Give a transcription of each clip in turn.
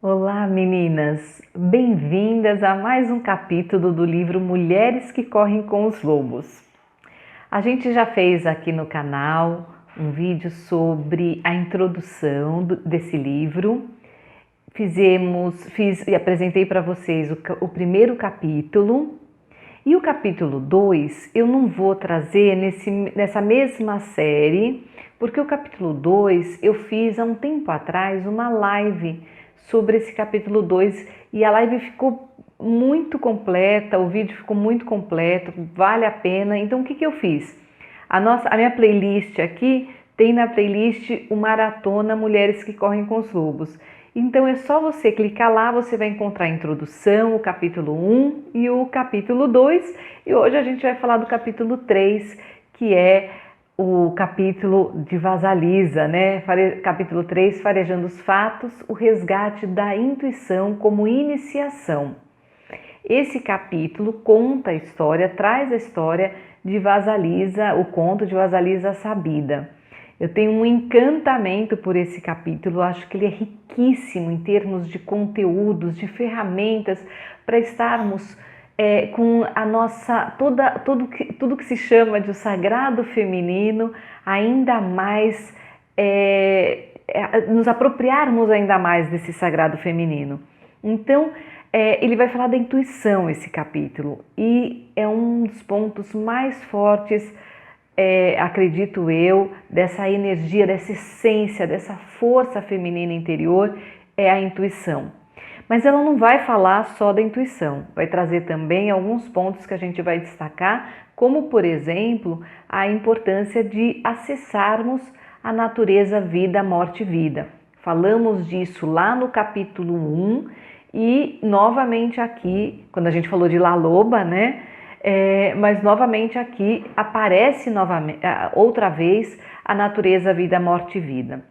Olá, meninas! Bem-vindas a mais um capítulo do livro Mulheres que Correm com os Lobos. A gente já fez aqui no canal um vídeo sobre a introdução desse livro. Fiz e apresentei para vocês o primeiro capítulo. E o capítulo 2 eu não vou trazer nessa mesma série, porque o capítulo 2 eu fiz há um tempo atrás uma live sobre esse capítulo 2 e a live ficou muito completa, o vídeo ficou muito completo, vale a pena. Então o que eu fiz? A minha playlist aqui tem na playlist o Maratona Mulheres que Correm com os Lobos. Então é só você clicar lá, você vai encontrar a introdução, o capítulo 1 e o capítulo 2. E hoje a gente vai falar do capítulo 3, que é o capítulo de Vasalisa, né? Capítulo 3, Farejando os Fatos, o resgate da intuição como iniciação. Esse capítulo conta a história, traz a história de Vasalisa, o conto de Vasalisa Sabida. Eu tenho um encantamento por esse capítulo, acho que ele é riquíssimo em termos de conteúdos, de ferramentas para estarmos com a nossa, tudo que se chama de o sagrado feminino, ainda mais, nos apropriarmos ainda mais desse sagrado feminino. Então, ele vai falar da intuição, esse capítulo, e é um dos pontos mais fortes, acredito eu, dessa energia, dessa essência, dessa força feminina interior, é a intuição. Mas ela não vai falar só da intuição, vai trazer também alguns pontos que a gente vai destacar, como, por exemplo, a importância de acessarmos a natureza vida, morte e vida. Falamos disso lá no capítulo 1 e novamente aqui, quando a gente falou de La Loba, né? Mas novamente aqui aparece outra vez a natureza vida, morte e vida.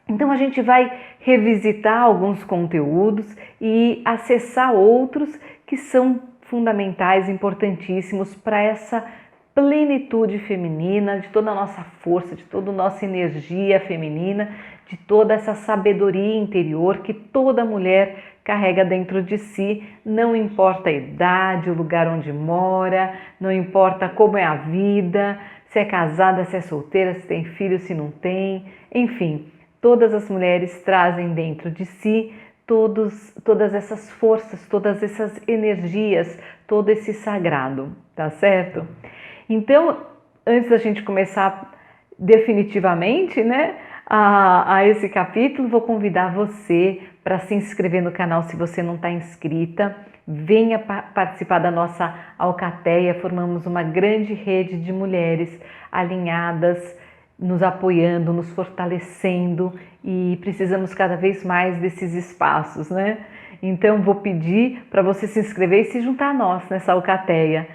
Então a gente vai revisitar alguns conteúdos e acessar outros que são fundamentais, importantíssimos para essa plenitude feminina, de toda a nossa força, de toda a nossa energia feminina, de toda essa sabedoria interior que toda mulher carrega dentro de si, não importa a idade, o lugar onde mora, não importa como é a vida, se é casada, se é solteira, se tem filho, se não tem, enfim. Todas as mulheres trazem dentro de si todas essas forças, todas essas energias, todo esse sagrado, tá certo? Então, antes da gente começar definitivamente, né, a esse capítulo, vou convidar você para se inscrever no canal se você não está inscrita. Venha participar da nossa alcateia, formamos uma grande rede de mulheres alinhadas, nos apoiando, nos fortalecendo e precisamos cada vez mais desses espaços, né? Então vou pedir para você se inscrever e se juntar a nós nessa alcateia.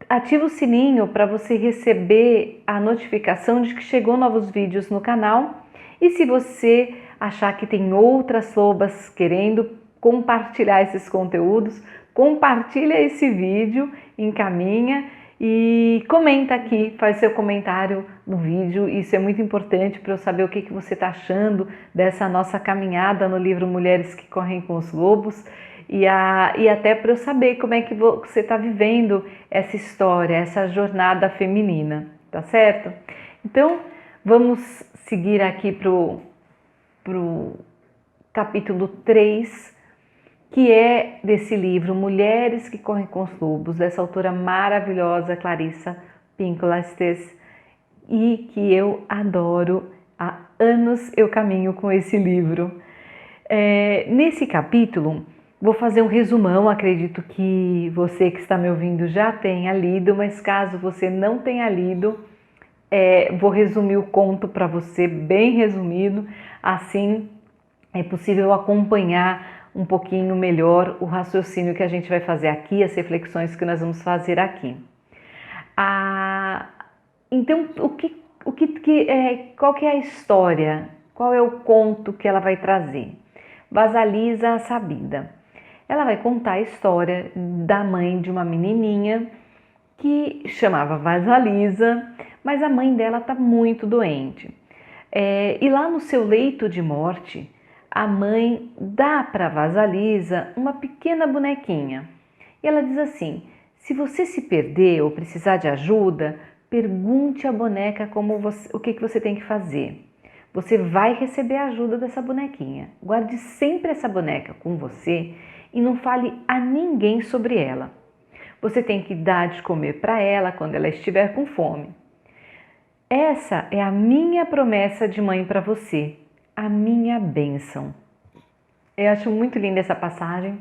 Ativa o sininho para você receber a notificação de que chegou novos vídeos no canal e se você achar que tem outras lobas querendo compartilhar esses conteúdos, compartilha esse vídeo, encaminha e comenta aqui, faz seu comentário no vídeo, isso é muito importante para eu saber o que você está achando dessa nossa caminhada no livro Mulheres que Correm com os Lobos e até para eu saber como é que você está vivendo essa história, essa jornada feminina, tá certo? Então, vamos seguir aqui pro capítulo 3, que é desse livro Mulheres que Correm com os Lobos, dessa autora maravilhosa, Clarissa Pinkola-Estes, e que eu adoro, há anos eu caminho com esse livro. Nesse capítulo, vou fazer um resumão, acredito que você que está me ouvindo já tenha lido, mas caso você não tenha lido, vou resumir o conto para você, bem resumido, assim é possível acompanhar um pouquinho melhor o raciocínio que a gente vai fazer aqui, as reflexões que nós vamos fazer aqui. Então, qual que é a história? Qual é o conto que ela vai trazer? Vasalisa Sabida. Ela vai contar a história da mãe de uma menininha que chamava Vasalisa, mas a mãe dela está muito doente. E lá no seu leito de morte, a mãe dá para a Vasalisa uma pequena bonequinha. E ela diz assim: se você se perder ou precisar de ajuda, pergunte à boneca o que você tem que fazer. Você vai receber a ajuda dessa bonequinha. Guarde sempre essa boneca com você e não fale a ninguém sobre ela. Você tem que dar de comer para ela quando ela estiver com fome. Essa é a minha promessa de mãe para você, a minha bênção. Eu acho muito linda essa passagem.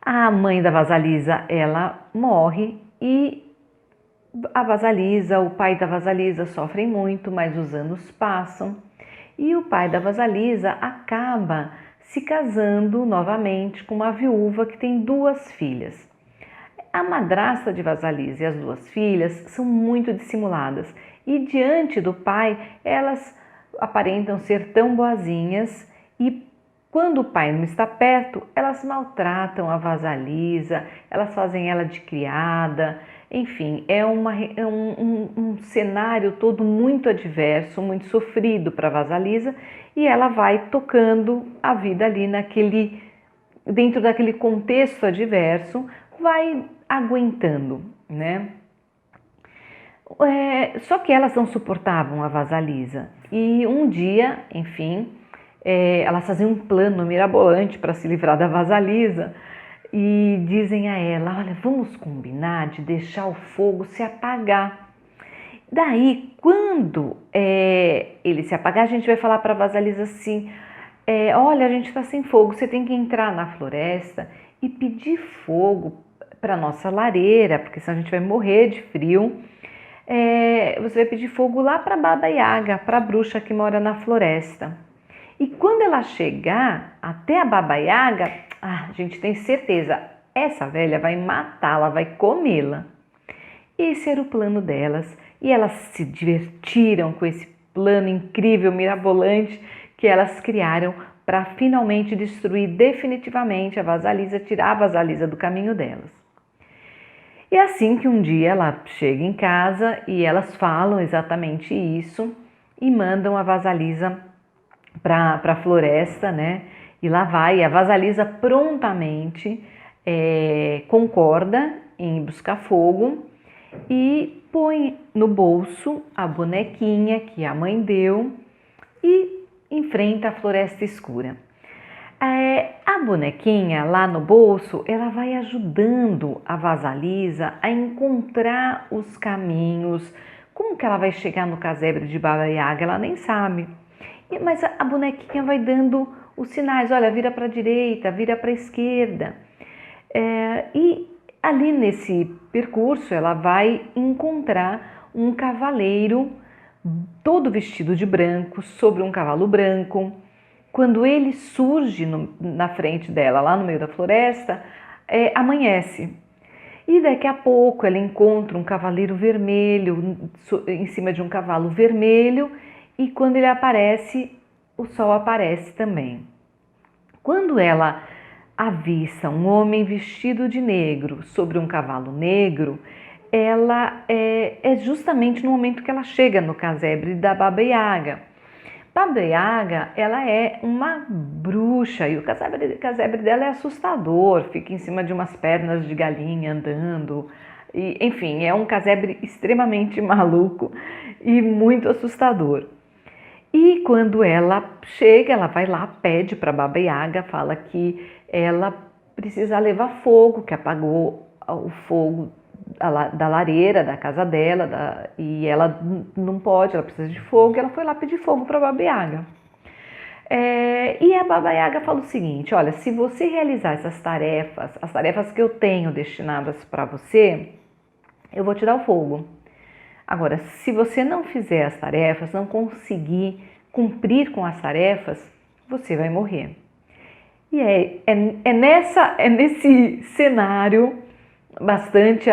A mãe da Vasalisa, ela morre e a Vasalisa, o pai da Vasalisa sofrem muito, mas os anos passam e o pai da Vasalisa acaba se casando novamente com uma viúva que tem 2 filhas. A madrasta de Vasalisa e as 2 filhas são muito dissimuladas e diante do pai elas aparentam ser tão boazinhas e quando o pai não está perto, elas maltratam a Vasalisa, elas fazem ela de criada, enfim, é um cenário todo muito adverso, muito sofrido para a Vasalisa e ela vai tocando a vida ali dentro daquele contexto adverso, vai aguentando, né? Só que elas não suportavam a Vasalisa e um dia, enfim, elas faziam um plano mirabolante para se livrar da Vasalisa e dizem a ela: olha, vamos combinar de deixar o fogo se apagar. Daí, quando ele se apagar, a gente vai falar para a Vasalisa assim: olha, a gente está sem fogo, você tem que entrar na floresta e pedir fogo para nossa lareira, porque senão a gente vai morrer de frio. Você vai pedir fogo lá para Baba Yaga, para a bruxa que mora na floresta. E quando ela chegar até a Baba Yaga, a gente tem certeza, essa velha vai matá-la, vai comê-la. Esse era o plano delas e elas se divertiram com esse plano incrível, mirabolante que elas criaram para finalmente destruir definitivamente a Vasalisa, tirar a Vasalisa do caminho delas. E assim que um dia ela chega em casa e elas falam exatamente isso e mandam a Vasalisa para a floresta, né? E lá vai, a Vasalisa prontamente concorda em buscar fogo e põe no bolso a bonequinha que a mãe deu e enfrenta a floresta escura. A bonequinha lá no bolso, ela vai ajudando a Vasalisa a encontrar os caminhos. Como que ela vai chegar no casebre de Baba Yaga? Ela nem sabe. Mas a bonequinha vai dando os sinais, olha, vira para a direita, vira para a esquerda. E ali nesse percurso ela vai encontrar um cavaleiro todo vestido de branco, sobre um cavalo branco. Quando ele surge na frente dela, lá no meio da floresta, amanhece. E daqui a pouco ela encontra um cavaleiro vermelho em cima de um cavalo vermelho. E quando ele aparece, o sol aparece também. Quando ela avista um homem vestido de negro sobre um cavalo negro, ela é justamente no momento que ela chega no casebre da Baba Yaga. Baba Yaga, ela é uma bruxa e o casebre dela é assustador, fica em cima de umas pernas de galinha andando. E, enfim, é um casebre extremamente maluco e muito assustador. E quando ela chega, ela vai lá, pede para Baba Yaga, fala que ela precisa levar fogo, que apagou o fogo da lareira da casa dela, e ela não pode, ela precisa de fogo, e ela foi lá pedir fogo para Baba Yaga. E a Baba Yaga fala o seguinte: olha, se você realizar essas tarefas, as tarefas que eu tenho destinadas para você, eu vou te dar o fogo. Agora, se você não fizer as tarefas, não conseguir cumprir com as tarefas, você vai morrer. E é nesse cenário bastante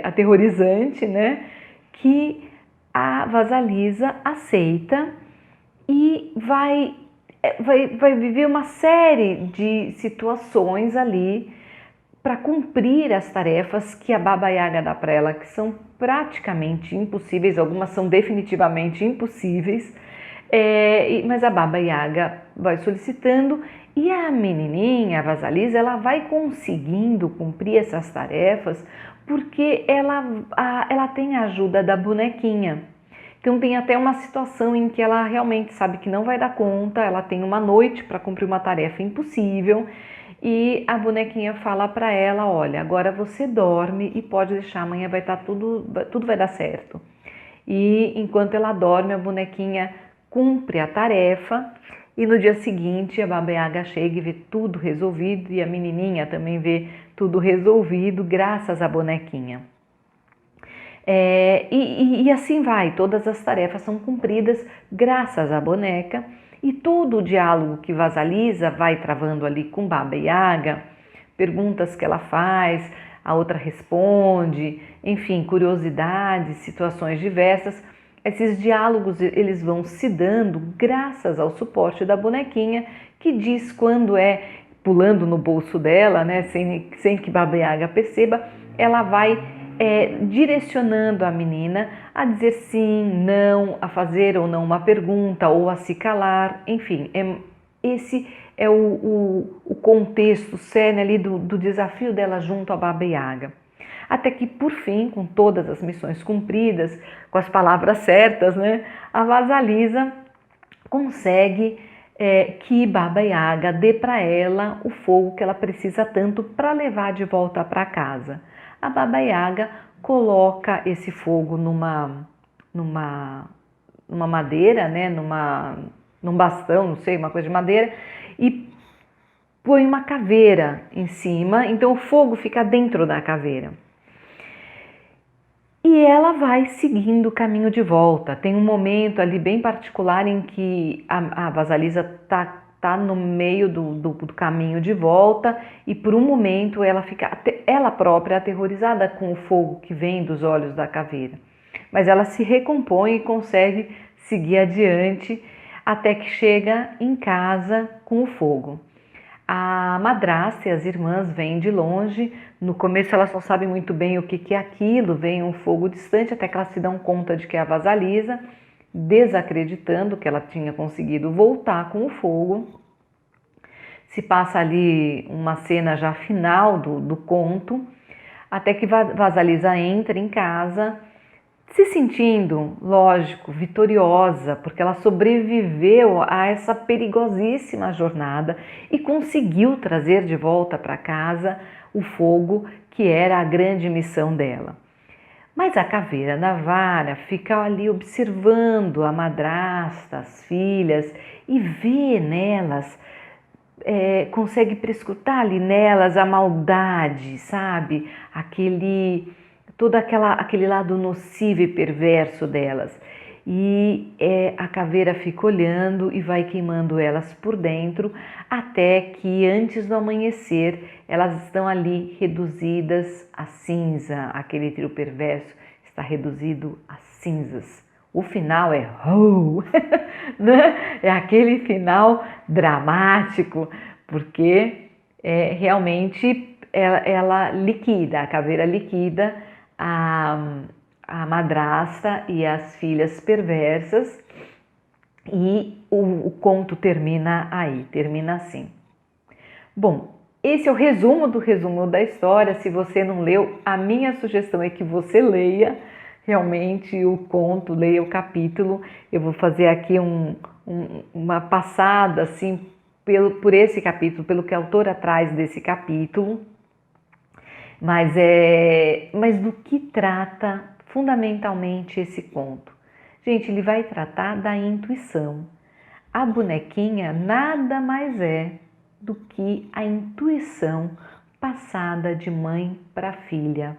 aterrorizante, né, que a Vasalisa aceita e vai viver uma série de situações ali para cumprir as tarefas que a Baba Yaga dá para ela, que são praticamente impossíveis, algumas são definitivamente impossíveis, Mas a Baba Yaga vai solicitando e a menininha, a Vasalisa, ela vai conseguindo cumprir essas tarefas porque ela tem a ajuda da bonequinha. Então tem até uma situação em que ela realmente sabe que não vai dar conta, ela tem uma noite para cumprir uma tarefa impossível e a bonequinha fala para ela, olha, agora você dorme e pode deixar, amanhã vai estar tudo vai dar certo. E enquanto ela dorme, a bonequinha cumpre a tarefa e no dia seguinte a Baba Yaga chega e vê tudo resolvido e a menininha também vê tudo resolvido graças à bonequinha. E assim vai, todas as tarefas são cumpridas graças à boneca e todo o diálogo que Vasalisa vai travando ali com Baba Yaga, perguntas que ela faz, a outra responde, enfim, curiosidades, situações diversas, esses diálogos eles vão se dando graças ao suporte da bonequinha que diz quando é pulando no bolso dela, né, sem que Baba Yaga perceba, ela vai direcionando a menina a dizer sim, não, a fazer ou não uma pergunta ou a se calar, enfim, esse é o contexto, o cerne ali do desafio dela junto a Baba Yaga. Até que, por fim, com todas as missões cumpridas, com as palavras certas, né, a Vasalisa consegue que Baba Yaga dê para ela o fogo que ela precisa tanto para levar de volta para casa. A Baba Yaga coloca esse fogo numa madeira, né, num bastão, não sei, uma coisa de madeira, e põe uma caveira em cima, então o fogo fica dentro da caveira. E ela vai seguindo o caminho de volta. Tem um momento ali bem particular em que a Vasalisa tá no meio do caminho de volta e por um momento ela fica ela própria aterrorizada com o fogo que vem dos olhos da caveira. Mas ela se recompõe e consegue seguir adiante até que chega em casa com o fogo. A madrasta e as irmãs vêm de longe, no começo elas não sabem muito bem o que é aquilo, vem um fogo distante até que elas se dão conta de que é a Vasalisa, desacreditando que ela tinha conseguido voltar com o fogo. Se passa ali uma cena já final do conto, até que Vasalisa entra em casa, se sentindo, lógico, vitoriosa, porque ela sobreviveu a essa perigosíssima jornada e conseguiu trazer de volta para casa o fogo que era a grande missão dela. Mas a caveira da vara fica ali observando a madrasta, as filhas e vê nelas, consegue prescrutar ali nelas a maldade, sabe? Aquele lado nocivo e perverso delas. E a caveira fica olhando e vai queimando elas por dentro, até que antes do amanhecer elas estão ali reduzidas a cinza. Aquele trio perverso está reduzido a cinzas. O final é né? É aquele final dramático, porque realmente ela liquida, a caveira liquida a madrasta e as filhas perversas e o conto termina aí, termina assim. Bom, esse é o resumo do resumo da história. Se você não leu, a minha sugestão é que você leia realmente o conto, leia o capítulo. Eu vou fazer aqui uma passada assim por esse capítulo, pelo que a autora traz desse capítulo. Mas do que trata fundamentalmente esse conto? Gente, ele vai tratar da intuição. A bonequinha nada mais é do que a intuição passada de mãe para filha.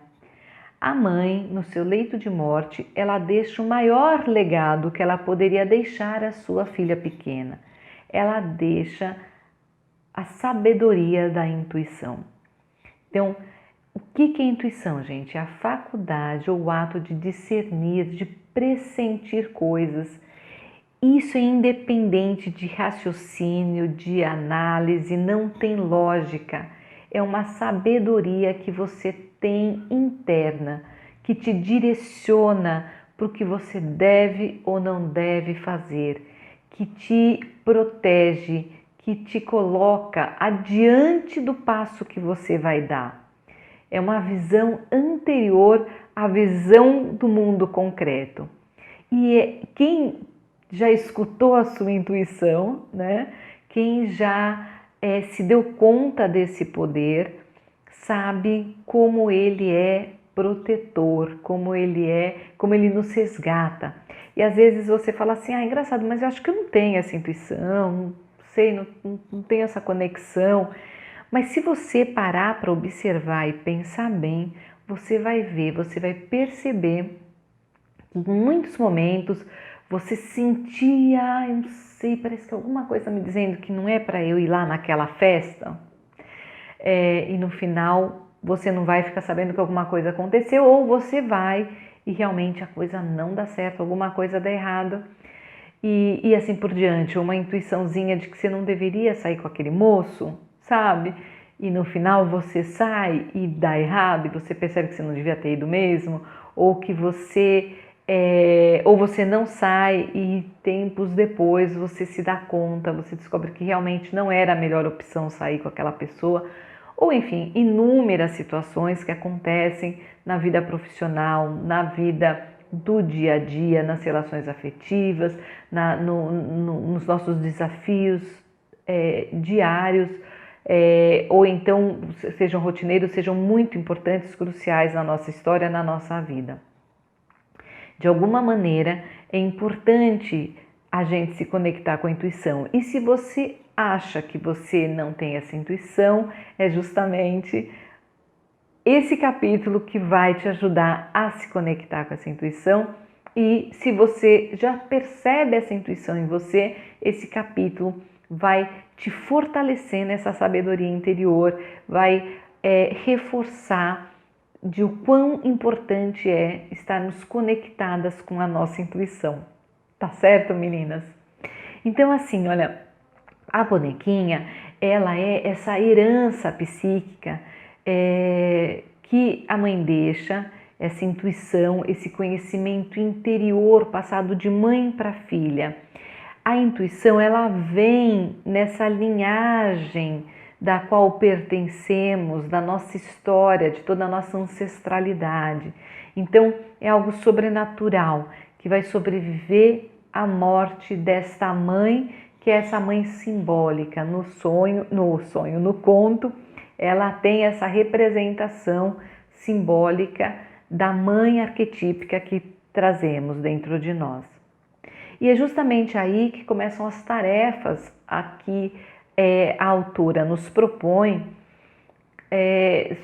A mãe, no seu leito de morte, ela deixa o maior legado que ela poderia deixar à sua filha pequena. Ela deixa a sabedoria da intuição. Então, o que é intuição, gente? É a faculdade ou o ato de discernir, de pressentir coisas. Isso é independente de raciocínio, de análise, não tem lógica. É uma sabedoria que você tem interna, que te direciona para o que você deve ou não deve fazer, que te protege, que te coloca adiante do passo que você vai dar. É uma visão anterior à visão do mundo concreto. E quem já escutou a sua intuição, né? Quem já se deu conta desse poder, sabe como ele é protetor, como ele nos resgata. E às vezes você fala assim, engraçado, mas eu acho que eu não tenho essa intuição, não sei, não tenho essa conexão. Mas se você parar para observar e pensar bem, você vai ver, você vai perceber que em muitos momentos você sentia, eu não sei, parece que alguma coisa me dizendo que não é para eu ir lá naquela festa. E no final você não vai ficar sabendo que alguma coisa aconteceu, ou você vai e realmente a coisa não dá certo, alguma coisa dá errado e assim por diante, uma intuiçãozinha de que você não deveria sair com aquele moço, sabe? E no final você sai e dá errado e você percebe que você não devia ter ido mesmo, ou que ou você não sai e tempos depois você se dá conta, você descobre que realmente não era a melhor opção sair com aquela pessoa, ou enfim, inúmeras situações que acontecem na vida profissional, na vida do dia a dia, nas relações afetivas, nos nossos desafios diários, ou então sejam rotineiros, sejam muito importantes, cruciais na nossa história, na nossa vida. De alguma maneira, é importante a gente se conectar com a intuição. E se você acha que você não tem essa intuição, é justamente esse capítulo que vai te ajudar a se conectar com essa intuição. E se você já percebe essa intuição em você, esse capítulo vai te fortalecer nessa sabedoria interior, vai reforçar de o quão importante é estarmos conectadas com a nossa intuição. Tá certo, meninas? Então, assim, olha, a bonequinha, ela é essa herança psíquica que a mãe deixa, essa intuição, esse conhecimento interior passado de mãe para filha. A intuição, ela vem nessa linhagem da qual pertencemos, da nossa história, de toda a nossa ancestralidade. Então, é algo sobrenatural que vai sobreviver à morte desta mãe, que é essa mãe simbólica. No conto, ela tem essa representação simbólica da mãe arquetípica que trazemos dentro de nós. E é justamente aí que começam as tarefas a que a autora nos propõe.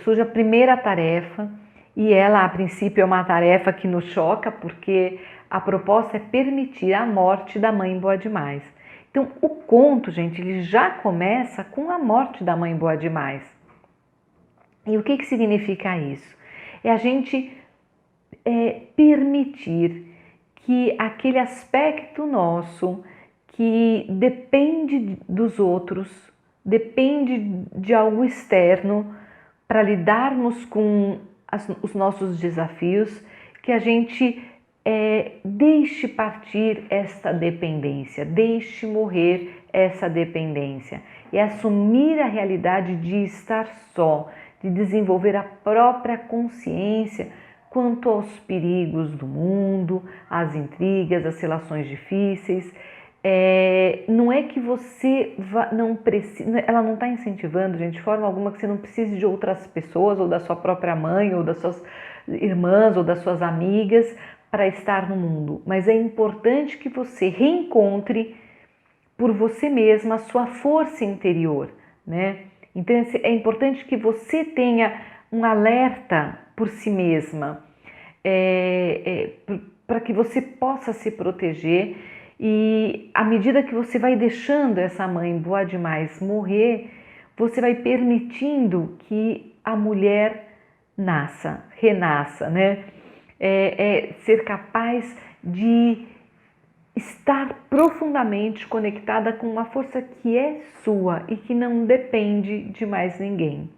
Surge a primeira tarefa, e ela a princípio é uma tarefa que nos choca, porque a proposta é permitir a morte da mãe boa demais. Então o conto, gente, ele já começa com a morte da mãe boa demais. E o que significa isso? É a gente permitir que aquele aspecto nosso que depende dos outros, depende de algo externo para lidarmos com os nossos desafios, que a gente deixe partir esta dependência, deixe morrer essa dependência e assumir a realidade de estar só, de desenvolver a própria consciência quanto aos perigos do mundo, às intrigas, às relações difíceis. Não é que você não precisa, ela não está incentivando, gente, de forma alguma que você não precise de outras pessoas, ou da sua própria mãe, ou das suas irmãs, ou das suas amigas para estar no mundo. Mas é importante que você reencontre por você mesma a sua força interior, né? Então é importante que você tenha um alerta por si mesma, para que você possa se proteger. E à medida que você vai deixando essa mãe boa demais morrer, você vai permitindo que a mulher renasça, né? Ser capaz de estar profundamente conectada com uma força que é sua e que não depende de mais ninguém.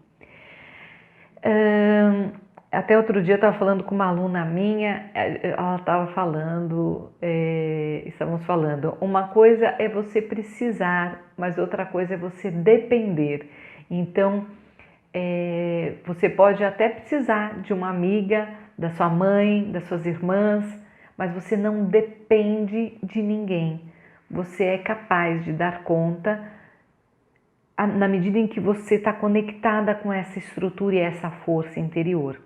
Até outro dia eu estava falando com uma aluna minha, ela estava falando, estávamos falando, uma coisa é você precisar, mas outra coisa é você depender. Então, você pode até precisar de uma amiga, da sua mãe, das suas irmãs, mas você não depende de ninguém. Você é capaz de dar conta na medida em que você está conectada com essa estrutura e essa força interior.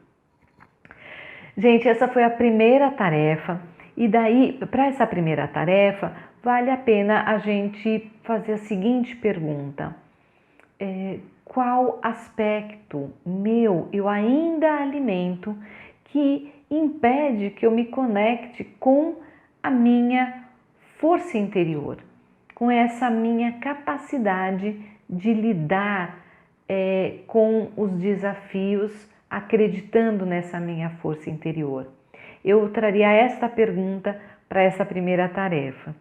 Gente, essa foi a primeira tarefa. E daí, para essa primeira tarefa, vale a pena a gente fazer a seguinte pergunta. Qual aspecto meu eu ainda alimento que impede que eu me conecte com a minha força interior, com essa minha capacidade de lidar com os desafios, acreditando nessa minha força interior? Eu traria esta pergunta para essa primeira tarefa.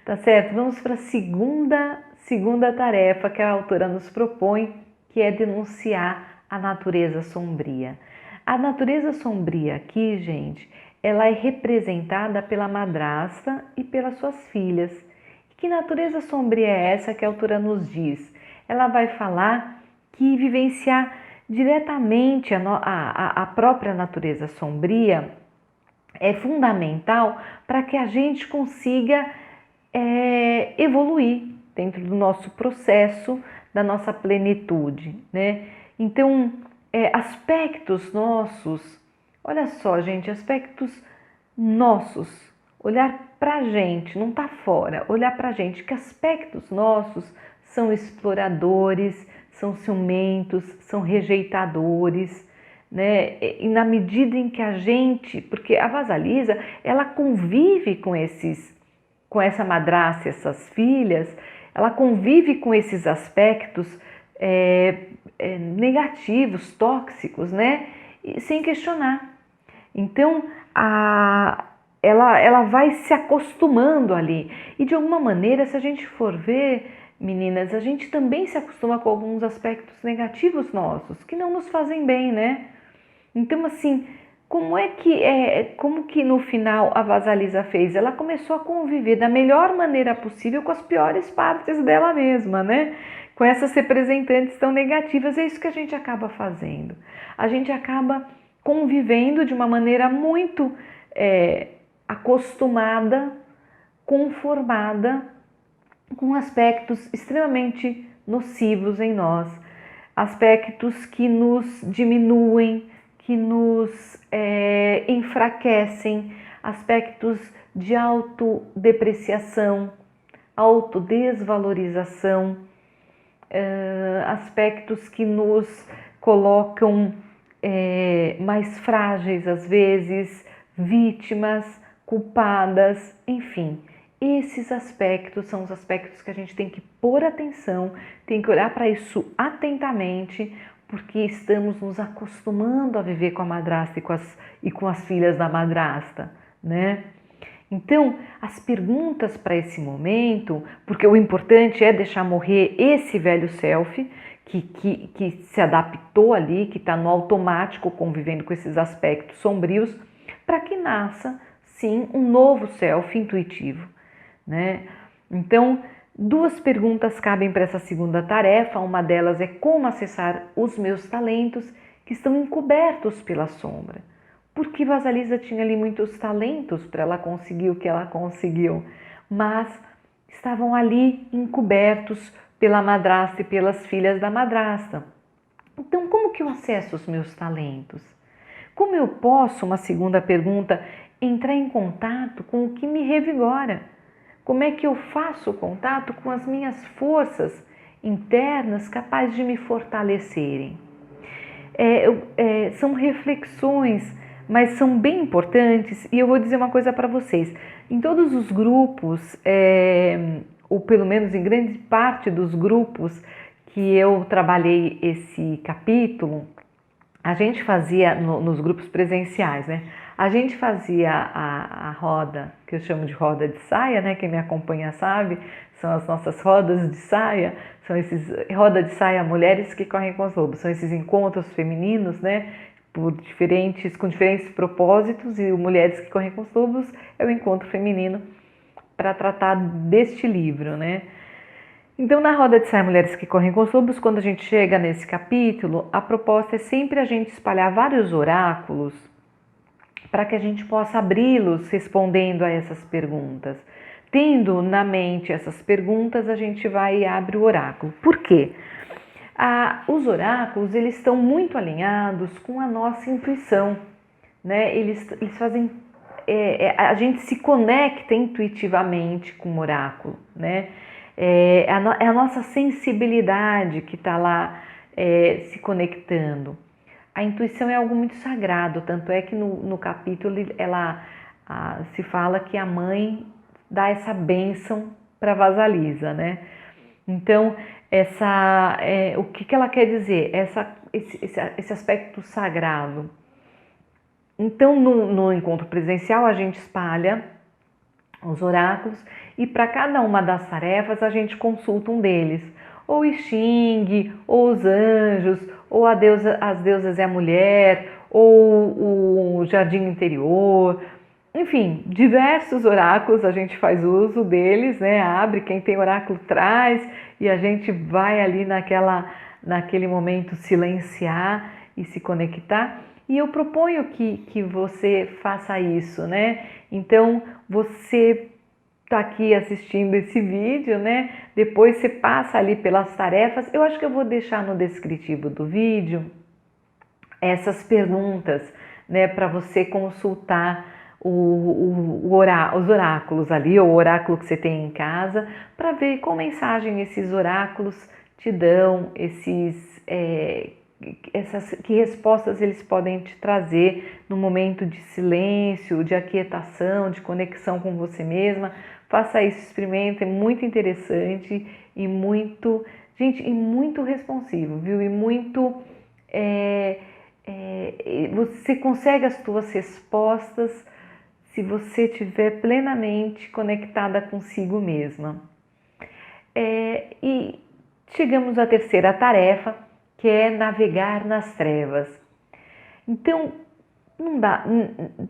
Tá certo? Vamos para a segunda tarefa que a autora nos propõe, que é denunciar a natureza sombria. A natureza sombria aqui, gente, ela é representada pela madrasta e pelas suas filhas. E que natureza sombria é essa que a autora nos diz? Ela vai falar que vivenciar diretamente a própria natureza sombria é fundamental para que a gente consiga evoluir dentro do nosso processo, da nossa plenitude, né? Então, aspectos nossos, olha só, gente, aspectos nossos, olhar pra gente, não tá fora, olhar pra gente, que aspectos nossos são exploradores, são ciumentos, são rejeitadores, né? E na medida em que a gente, porque a Vasalisa, ela convive com essa madrasta, essas filhas, ela convive com esses aspectos negativos, tóxicos, né? E sem questionar. Então, ela vai se acostumando ali. E de alguma maneira, se a gente for ver, meninas, a gente também se acostuma com alguns aspectos negativos nossos, que não nos fazem bem, né? Então, assim, como que no final a Vasalisa fez? Ela começou a conviver da melhor maneira possível com as piores partes dela mesma, né? Com essas representantes tão negativas. É isso que a gente acaba fazendo. A gente acaba convivendo de uma maneira muito acostumada, conformada com aspectos extremamente nocivos em nós, aspectos que nos diminuem, que nos enfraquecem, aspectos de autodepreciação, autodesvalorização, aspectos que nos colocam mais frágeis às vezes, vítimas, culpadas, enfim. Esses aspectos são os aspectos que a gente tem que pôr atenção, tem que olhar para isso atentamente, porque estamos nos acostumando a viver com a madrasta e com as filhas da madrasta, né? Então, as perguntas para esse momento, porque o importante é deixar morrer esse velho self que se adaptou ali, que está no automático convivendo com esses aspectos sombrios, para que nasça, sim, um novo self intuitivo, né? Então, duas perguntas cabem para essa segunda tarefa. Uma delas é como acessar os meus talentos que estão encobertos pela sombra. Porque Vasalisa tinha ali muitos talentos para ela conseguir o que ela conseguiu, mas estavam ali encobertos pela madrasta e pelas filhas da madrasta. Então, como que eu acesso os meus talentos? Como eu posso, uma segunda pergunta, entrar em contato com o que me revigora? Como é que eu faço contato com as minhas forças internas capazes de me fortalecerem? São reflexões, mas são bem importantes, e eu vou dizer uma coisa para vocês. Em todos os grupos, ou pelo menos em grande parte dos grupos que eu trabalhei esse capítulo, a gente fazia nos grupos presenciais, né? A gente fazia a roda, que eu chamo de roda de saia, né? Quem me acompanha sabe, são as nossas rodas de saia, são esses roda de saia mulheres que correm com os lobos, são esses encontros femininos, né? com diferentes propósitos, e o Mulheres que Correm com os Lobos é o encontro feminino para tratar deste livro, né? Então, na Roda de Saia Mulheres que Correm com os Lobos, quando a gente chega nesse capítulo, a proposta é sempre a gente espalhar vários oráculos para que a gente possa abri-los respondendo a essas perguntas. Tendo na mente essas perguntas, a gente vai e abre o oráculo. Por quê? Os oráculos, eles estão muito alinhados com a nossa intuição, né? Eles fazem... a gente se conecta intuitivamente com o oráculo, né? É a nossa sensibilidade que está lá se conectando. A intuição é algo muito sagrado, tanto é que no capítulo se fala que a mãe dá essa bênção para Vasalisa, né? Então, o que ela quer dizer? Esse aspecto sagrado. Então, no encontro presencial, a gente espalha os oráculos e para cada uma das tarefas a gente consulta um deles. Ou o Xing, ou os anjos, ou as deusas e a mulher, ou o jardim interior. Enfim, diversos oráculos, a gente faz uso deles, né? Abre, quem tem oráculo traz, e a gente vai ali naquele momento silenciar e se conectar. E eu proponho que você faça isso, né? Então, você está aqui assistindo esse vídeo, né? Depois você passa ali pelas tarefas. Eu acho que eu vou deixar no descritivo do vídeo essas perguntas, né? Para você consultar os oráculos ali, ou o oráculo que você tem em casa, para ver qual mensagem esses oráculos te dão, que respostas eles podem te trazer no momento de silêncio, de aquietação, de conexão com você mesma. Faça isso, experimenta, é muito interessante e muito, gente, e muito responsivo, viu? E muito, você consegue as suas respostas se você estiver plenamente conectada consigo mesma. E chegamos à terceira tarefa, que é navegar nas trevas. Então,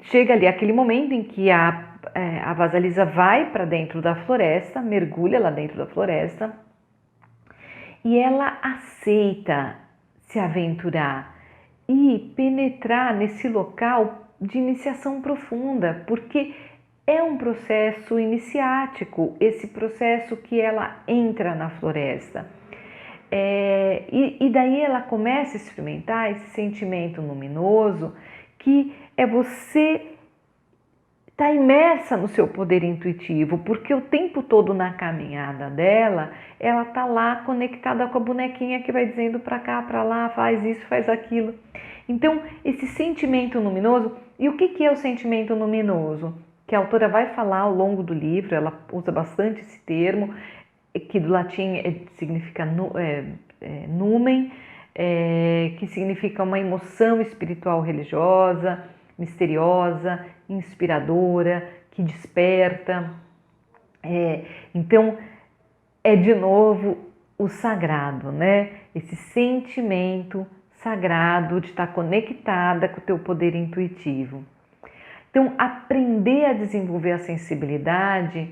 chega ali aquele momento em que a Vasalisa vai para dentro da floresta, mergulha lá dentro da floresta, e ela aceita se aventurar e penetrar nesse local de iniciação profunda, porque é um processo iniciático, esse processo que ela entra na floresta. E daí ela começa a experimentar esse sentimento luminoso, que é você estar imersa no seu poder intuitivo, porque o tempo todo na caminhada dela, ela está lá conectada com a bonequinha que vai dizendo para cá, para lá, faz isso, faz aquilo. Então, esse sentimento luminoso, e o que é o sentimento luminoso? Que a autora vai falar ao longo do livro, ela usa bastante esse termo, que do latim significa numen, que significa uma emoção espiritual religiosa, misteriosa, inspiradora, que desperta. Então, é de novo o sagrado, né? Esse sentimento sagrado de estar conectada com o teu poder intuitivo. Então, aprender a desenvolver a sensibilidade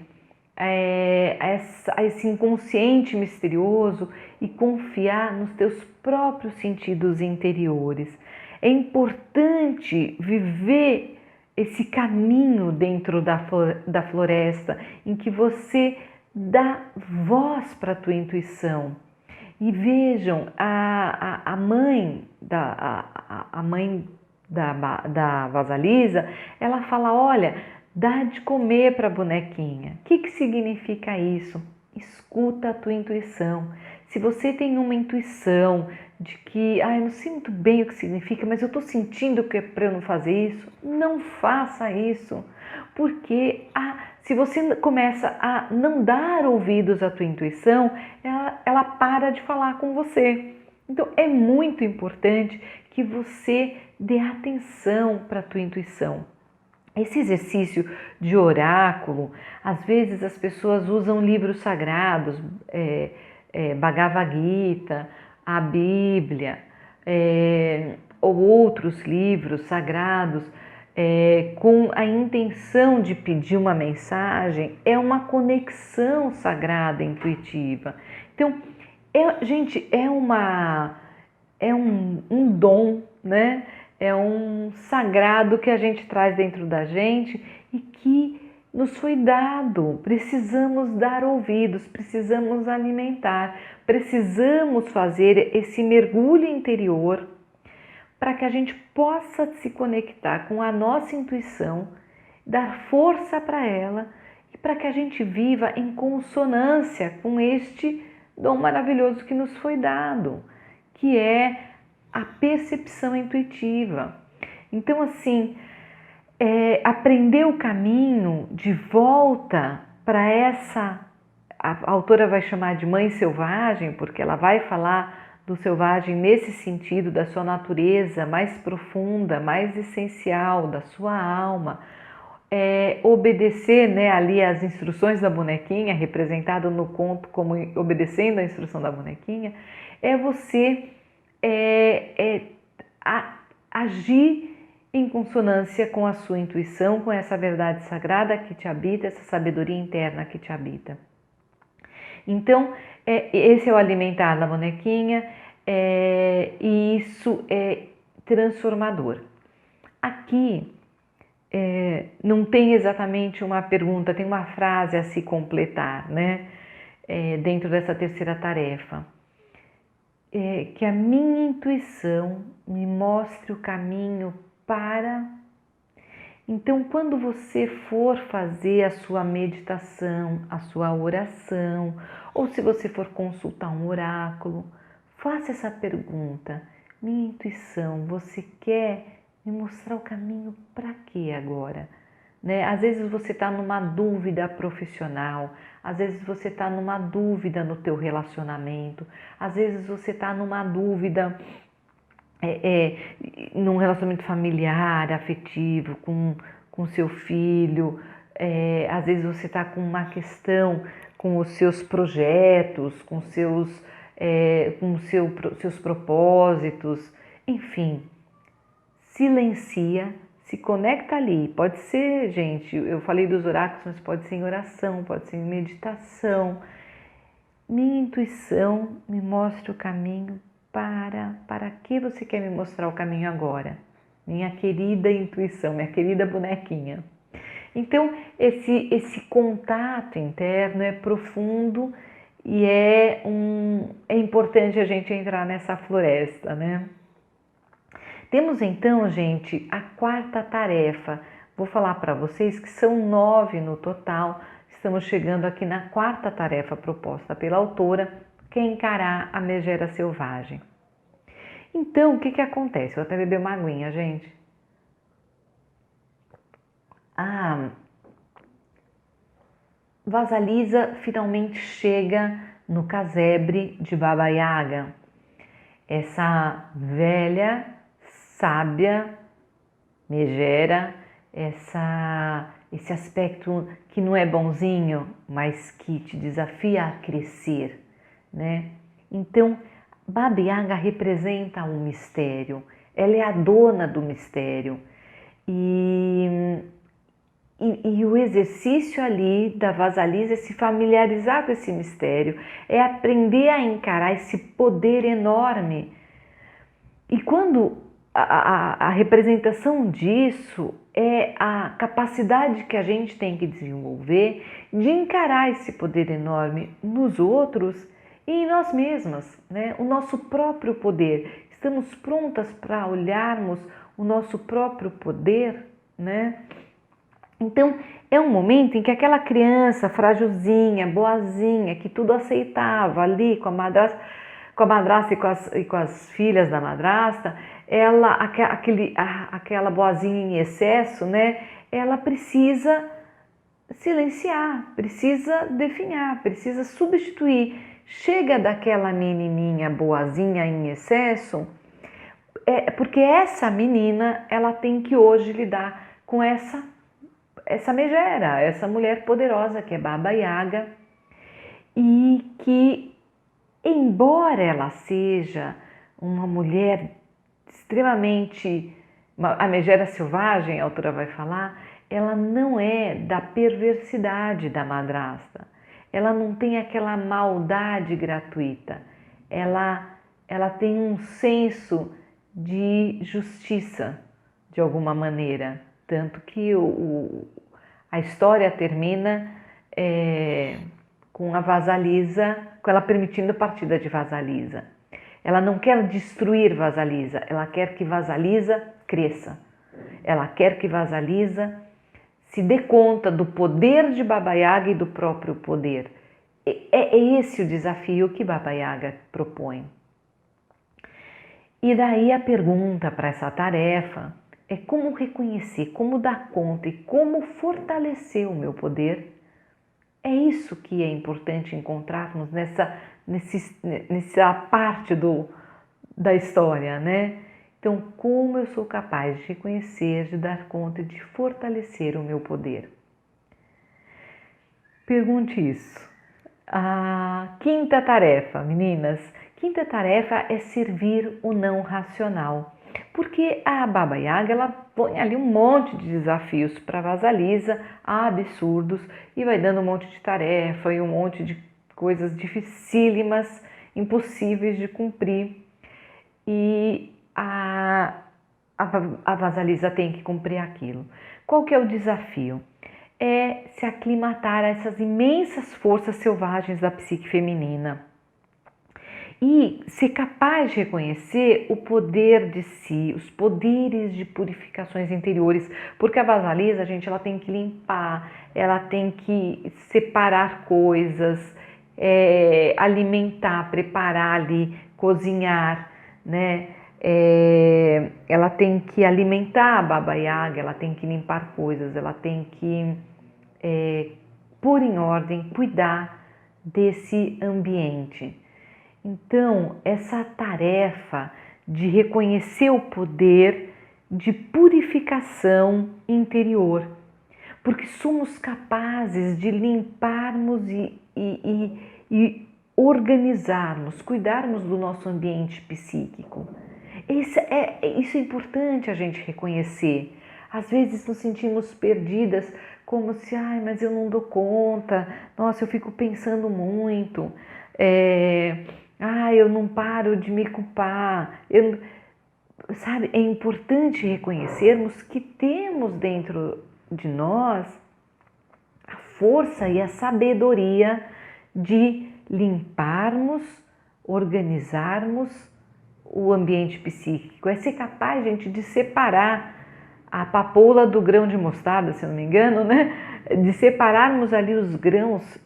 a esse inconsciente misterioso e confiar nos teus próprios sentidos interiores. É importante viver esse caminho dentro da floresta em que você dá voz para a tua intuição. E vejam, a mãe da Vasalisa, ela fala, olha, dá de comer para a bonequinha. O que significa isso? Escuta a tua intuição. Se você tem uma intuição de que, eu não sei muito bem o que significa, mas eu estou sentindo que é para eu não fazer isso, não faça isso. Porque se você começa a não dar ouvidos à tua intuição, ela para de falar com você. Então, é muito importante que você dê atenção para a tua intuição. Esse exercício de oráculo, às vezes as pessoas usam livros sagrados, Bhagavad Gita, a Bíblia, ou outros livros sagrados com a intenção de pedir uma mensagem, é uma conexão sagrada intuitiva. Então, gente, é um dom, né? É um sagrado que a gente traz dentro da gente e que nos foi dado. Precisamos dar ouvidos, precisamos alimentar, precisamos fazer esse mergulho interior para que a gente possa se conectar com a nossa intuição, dar força para ela e para que a gente viva em consonância com este dom maravilhoso que nos foi dado, que é a percepção intuitiva. Então, assim, aprender o caminho de volta para a autora vai chamar de mãe selvagem, porque ela vai falar do selvagem nesse sentido, da sua natureza mais profunda, mais essencial, da sua alma. Obedecer, né, ali as instruções da bonequinha, representado no conto como obedecendo a instrução da bonequinha, é você agir em consonância com a sua intuição, com essa verdade sagrada que te habita, essa sabedoria interna que te habita. Então, esse é o alimentar da bonequinha e isso é transformador. Aqui não tem exatamente uma pergunta, tem uma frase a se completar, né? Dentro dessa terceira tarefa. Que a minha intuição me mostre o caminho para... Então, quando você for fazer a sua meditação, a sua oração, ou se você for consultar um oráculo, faça essa pergunta. Minha intuição, você quer me mostrar o caminho para quê agora? Né? Às vezes você está numa dúvida profissional, às vezes você está numa dúvida no teu relacionamento, às vezes você está numa dúvida num relacionamento familiar, afetivo, com seu filho, às vezes você está com uma questão com os seus projetos, com seus propósitos, enfim, silencia, se conecta ali. Pode ser, gente, eu falei dos oráculos, mas pode ser em oração, pode ser em meditação. Minha intuição me mostra o caminho para que você quer me mostrar o caminho agora? Minha querida intuição, minha querida bonequinha. Então, esse contato interno é profundo e é importante a gente entrar nessa floresta, né? Temos então, gente, a quarta tarefa. Vou falar para vocês que são 9 no total. Estamos chegando aqui na quarta tarefa proposta pela autora, que é encarar a megera selvagem. Então, o que acontece? Vou até beber uma aguinha, gente. A Vasalisa finalmente chega no casebre de Baba Yaga, essa velha, sábia, megera, esse aspecto que não é bonzinho, mas que te desafia a crescer, né? Então, Baba Yaga representa um mistério, ela é a dona do mistério e o exercício ali da Vasalisa é se familiarizar com esse mistério, é aprender a encarar esse poder enorme. E quando a representação disso é a capacidade que a gente tem que desenvolver de encarar esse poder enorme nos outros e em nós mesmas, né? O nosso próprio poder. Estamos prontas para olharmos o nosso próprio poder, né? Então, é um momento em que aquela criança frágilzinha, boazinha, que tudo aceitava ali com a madrasta e com as filhas da madrasta, aquela boazinha em excesso, né? Ela precisa silenciar, precisa definhar, precisa substituir. Chega daquela menininha boazinha em excesso, porque essa menina, ela tem que hoje lidar com essa megera, essa mulher poderosa que é Baba Yaga e que, embora ela seja uma mulher extremamente... A megera selvagem, a autora vai falar, ela não é da perversidade da madrasta. Ela não tem aquela maldade gratuita. Ela tem um senso de justiça, de alguma maneira. Tanto que a história termina com a Vasalisa, com ela permitindo a partida de Vasalisa. Ela não quer destruir Vasalisa, ela quer que Vasalisa cresça. Ela quer que Vasalisa se dê conta do poder de Baba Yaga e do próprio poder. É esse o desafio que Baba Yaga propõe. E daí a pergunta para essa tarefa é como reconhecer, como dar conta e como fortalecer o meu poder. É isso que é importante encontrarmos nessa parte da história, né? Então, como eu sou capaz de reconhecer, de dar conta e de fortalecer o meu poder? Pergunte isso. A quinta tarefa, meninas. Quinta tarefa é servir o não racional. Porque a Baba Yaga, ela põe ali um monte de desafios para Vasalisa, absurdos, e vai dando um monte de tarefa e um monte de coisas dificílimas, impossíveis de cumprir. E a Vasalisa tem que cumprir aquilo. Qual que é o desafio? É se aclimatar a essas imensas forças selvagens da psique feminina e ser capaz de reconhecer o poder de si, os poderes de purificações interiores, porque a Vasalisa, gente, ela tem que limpar, ela tem que separar coisas, alimentar, preparar ali, cozinhar, né? Ela tem que alimentar a Baba Yaga, ela tem que limpar coisas, ela tem que pôr em ordem, cuidar desse ambiente. Então, essa tarefa de reconhecer o poder de purificação interior, porque somos capazes de limparmos e organizarmos, cuidarmos do nosso ambiente psíquico. Isso é importante a gente reconhecer. Às vezes nos sentimos perdidas, como se, mas eu não dou conta, nossa, eu fico pensando muito, eu não paro de me culpar. Sabe, é importante reconhecermos que temos dentro de nós a força e a sabedoria de limparmos, organizarmos o ambiente psíquico. É ser capaz, gente, de separar a papoula do grão de mostarda, se eu não me engano, né? De separarmos ali os grãos,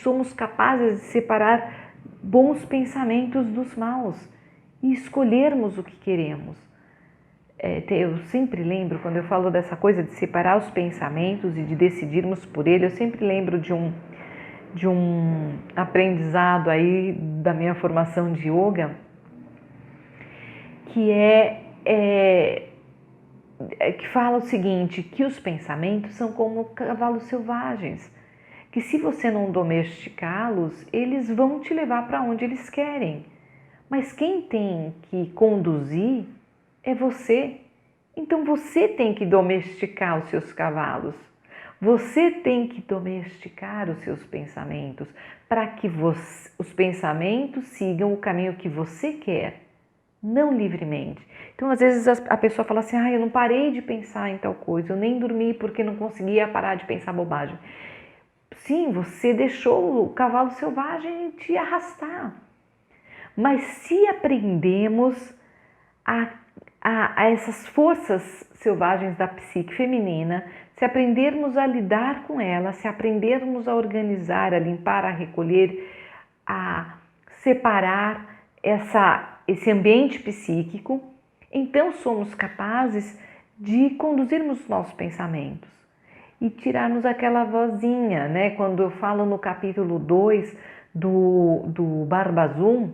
somos capazes de separar bons pensamentos dos maus e escolhermos o que queremos. Eu sempre lembro, quando eu falo dessa coisa de separar os pensamentos e de decidirmos por ele, eu sempre lembro de um aprendizado aí da minha formação de yoga, que fala o seguinte, que os pensamentos são como cavalos selvagens, que se você não domesticá-los, eles vão te levar para onde eles querem. Mas quem tem que conduzir é você. Então você tem que domesticar os seus cavalos. Você tem que domesticar os seus pensamentos para que os pensamentos sigam o caminho que você quer, não livremente. Então, às vezes a pessoa fala assim, eu não parei de pensar em tal coisa, eu nem dormi porque não conseguia parar de pensar bobagem. Sim, você deixou o cavalo selvagem te arrastar. Mas se aprendemos a essas forças selvagens da psique feminina, se aprendermos a lidar com elas, se aprendermos a organizar, a limpar, a recolher, a separar esse ambiente psíquico, então somos capazes de conduzirmos os nossos pensamentos e tirarmos aquela vozinha, né? Quando eu falo no capítulo 2 do Barbazum,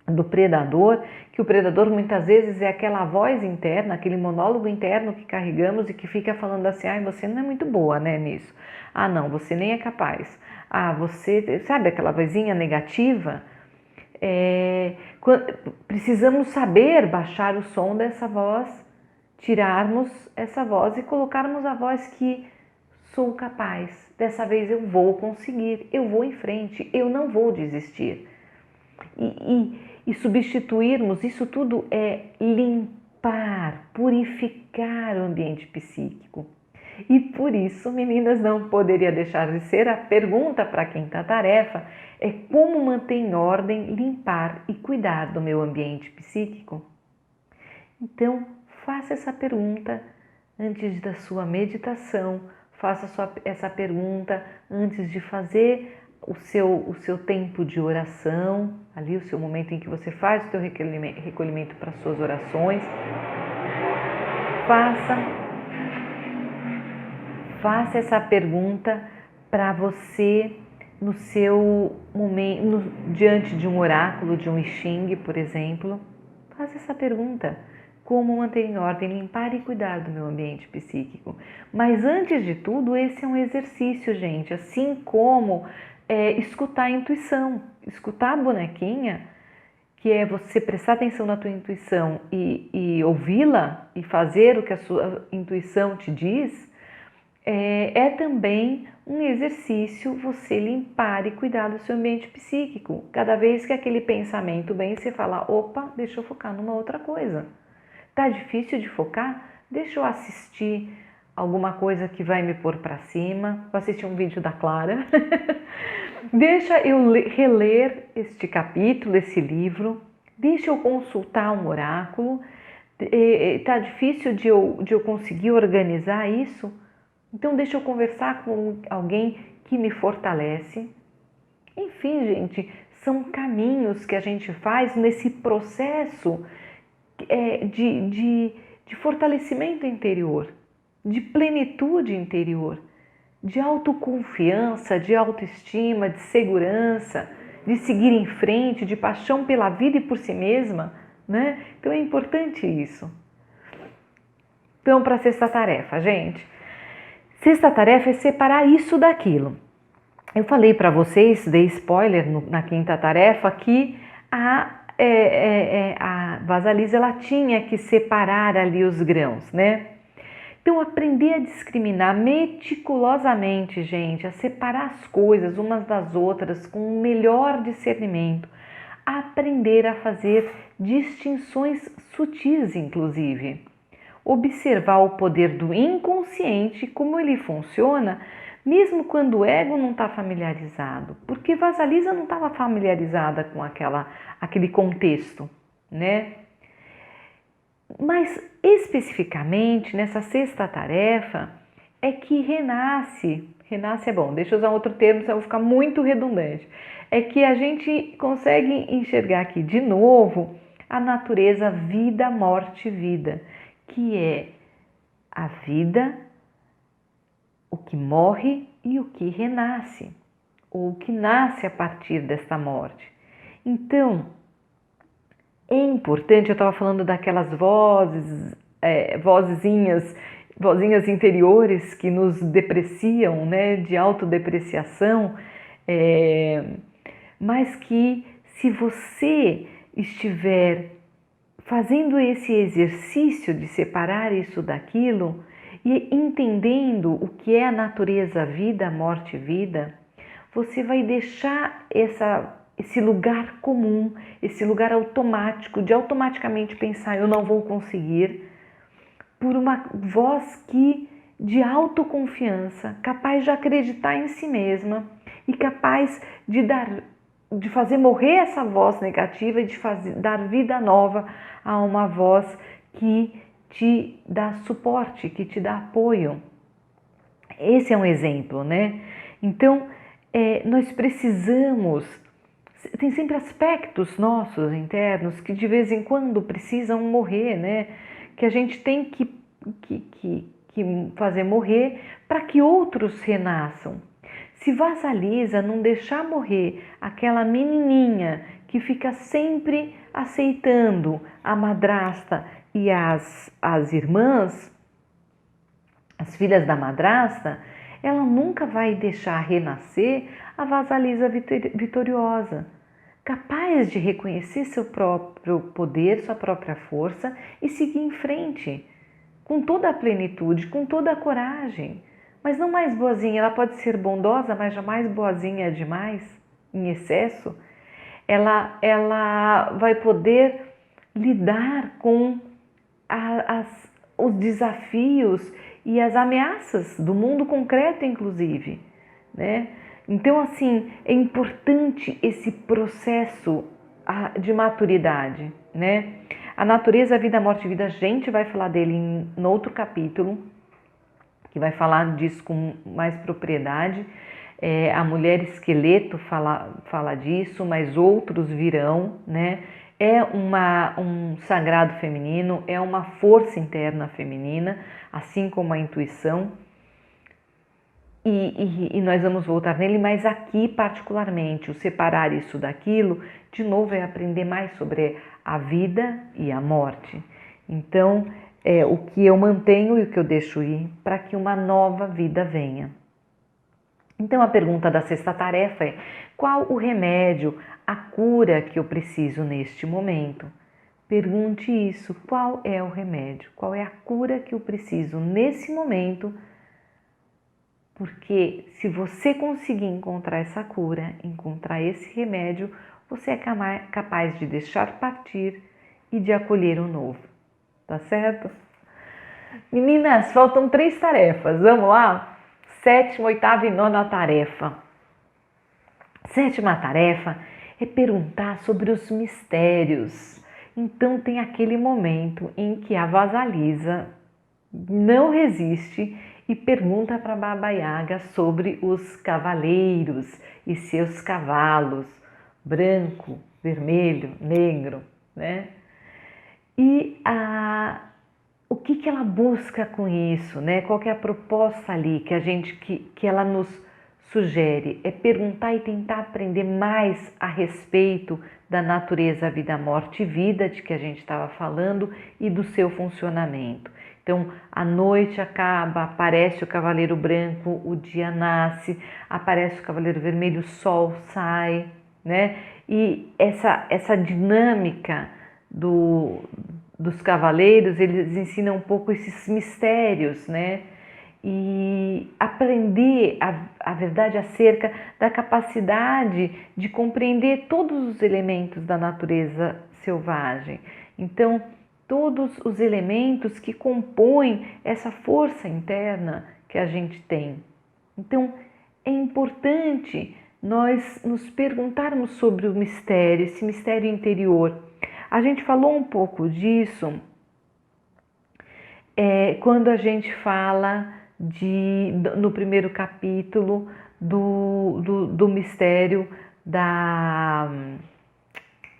do predador, que o predador muitas vezes é aquela voz interna, aquele monólogo interno que carregamos e que fica falando assim, você não é muito boa, né, nisso. Não, você nem é capaz. Você, sabe aquela vozinha negativa? Precisamos saber baixar o som dessa voz, tirarmos essa voz e colocarmos a voz que sou capaz. Dessa vez eu vou conseguir, eu vou em frente, eu não vou desistir. E substituirmos isso tudo é limpar, purificar o ambiente psíquico. E por isso, meninas, não poderia deixar de ser a pergunta para a quinta tarefa é como manter em ordem, limpar e cuidar do meu ambiente psíquico? Então, faça essa pergunta antes da sua meditação, faça essa pergunta antes de fazer o seu tempo de oração, ali o seu momento em que você faz o seu recolhimento para as suas orações. Faça essa pergunta para você no seu momento, diante de um oráculo, de um I Ching, por exemplo. Faça essa pergunta. Como manter em ordem, limpar e cuidar do meu ambiente psíquico? Mas antes de tudo, esse é um exercício, gente. Assim como escutar a intuição. Escutar a bonequinha, que é você prestar atenção na tua intuição e ouvi-la e fazer o que a sua intuição te diz, é também um exercício você limpar e cuidar do seu ambiente psíquico. Cada vez que aquele pensamento vem, você fala, opa, deixa eu focar numa outra coisa. Tá difícil de focar? Deixa eu assistir alguma coisa que vai me pôr para cima. Vou assistir um vídeo da Clara. Deixa eu reler este capítulo, esse livro. Deixa eu consultar um oráculo. Tá difícil de eu conseguir organizar isso? Então deixa eu conversar com alguém que me fortalece. Enfim, gente, são caminhos que a gente faz nesse processo de fortalecimento interior, de plenitude interior, de autoconfiança, de autoestima, de segurança, de seguir em frente, de paixão pela vida e por si mesma, né? Então é importante isso. Então, para a sexta tarefa, gente. Sexta tarefa é separar isso daquilo. Eu falei para vocês, dei spoiler na quinta tarefa, que a Vasalisa ela tinha que separar ali os grãos, né? Então, aprender a discriminar meticulosamente, gente, a separar as coisas umas das outras com o melhor discernimento, aprender a fazer distinções sutis, inclusive. Observar o poder do inconsciente, como ele funciona, mesmo quando o ego não está familiarizado, porque Vasalisa não estava familiarizada com aquele contexto, né? Mas especificamente nessa sexta tarefa é que renasce é bom, deixa eu usar outro termo, senão eu vou ficar muito redundante, é que a gente consegue enxergar aqui de novo a natureza vida, morte, vida, que é a vida, o que morre e o que renasce, ou o que nasce a partir desta morte. Então, é importante, eu estava falando daquelas vozinhas interiores que nos depreciam, né, de autodepreciação, mas que se você estiver fazendo esse exercício de separar isso daquilo e entendendo o que é a natureza vida, morte e vida, você vai deixar esse lugar comum, esse lugar automático de automaticamente pensar eu não vou conseguir, por uma voz de autoconfiança, capaz de acreditar em si mesma e capaz de fazer morrer essa voz negativa e de dar vida nova a uma voz que te dá suporte, que te dá apoio. Esse é um exemplo, né? Então, nós precisamos, tem sempre aspectos nossos internos que de vez em quando precisam morrer, né? Que a gente tem que fazer morrer para que outros renasçam. Se Vasalisa não deixar morrer aquela menininha que fica sempre aceitando a madrasta e as irmãs, as filhas da madrasta, ela nunca vai deixar renascer a Vasalisa vitoriosa. capaz de reconhecer seu próprio poder, sua própria força e seguir em frente, com toda a plenitude, com toda a coragem. Mas não mais boazinha, ela pode ser bondosa, mas jamais boazinha demais, em excesso. Ela vai poder lidar com os desafios e as ameaças do mundo concreto, inclusive, né? Então, assim, é importante esse processo de maturidade, né? A natureza, a vida, a morte e vida, a gente vai falar dele em outro capítulo, que vai falar disso com mais propriedade. A mulher esqueleto fala disso, mas outros virão, né? É um sagrado feminino, é uma força interna feminina, assim como a intuição. E nós vamos voltar nele, mas aqui particularmente, o separar isso daquilo, de novo, é aprender mais sobre a vida e a morte. Então, o que eu mantenho e o que eu deixo ir para que uma nova vida venha. Então, a pergunta da sexta tarefa é: qual o remédio, a cura que eu preciso neste momento? Pergunte isso: qual é o remédio? Qual é a cura que eu preciso nesse momento? Porque se você conseguir encontrar essa cura, encontrar esse remédio, você é capaz de deixar partir e de acolher o novo. Tá certo? Meninas, faltam 3 tarefas. Vamos lá? 7ª, 8ª e 9ª tarefa. 7ª tarefa é perguntar sobre os mistérios. Então tem aquele momento em que a Vasalisa não resiste e pergunta para Baba Yaga sobre os cavaleiros e seus cavalos, branco, vermelho, negro, né? E o que ela busca com isso, né? Qual que é a proposta ali que ela nos sugere? É perguntar e tentar aprender mais a respeito da natureza, vida, morte e vida de que a gente estava falando e do seu funcionamento. Então, a noite acaba, aparece o cavaleiro branco, o dia nasce, aparece o cavaleiro vermelho, o sol sai, né? E essa dinâmica dos cavaleiros, eles ensinam um pouco esses mistérios, né? E aprender a verdade acerca da capacidade de compreender todos os elementos da natureza selvagem. Então, todos os elementos que compõem essa força interna que a gente tem. Então, é importante nós nos perguntarmos sobre o mistério, esse mistério interior. A gente falou um pouco disso quando a gente fala no primeiro capítulo do mistério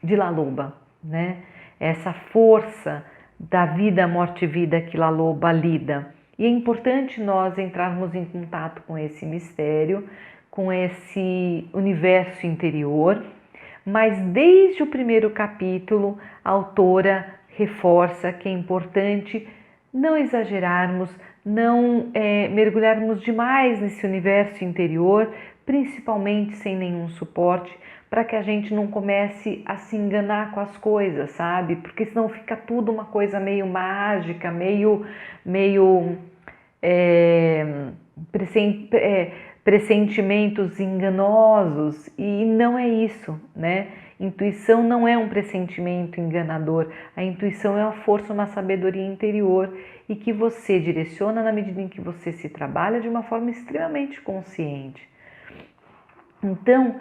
de La Loba, né? Essa força da vida, morte e vida que La Loba lida. E é importante nós entrarmos em contato com esse mistério, com esse universo interior, mas desde o primeiro capítulo a autora reforça que é importante não exagerarmos, não mergulharmos demais nesse universo interior, principalmente sem nenhum suporte, para que a gente não comece a se enganar com as coisas, sabe? Porque senão fica tudo uma coisa meio mágica, meio pressentimentos enganosos, e não é isso, né? Intuição não é um pressentimento enganador, a intuição é uma força, uma sabedoria interior e que você direciona na medida em que você se trabalha de uma forma extremamente consciente. Então,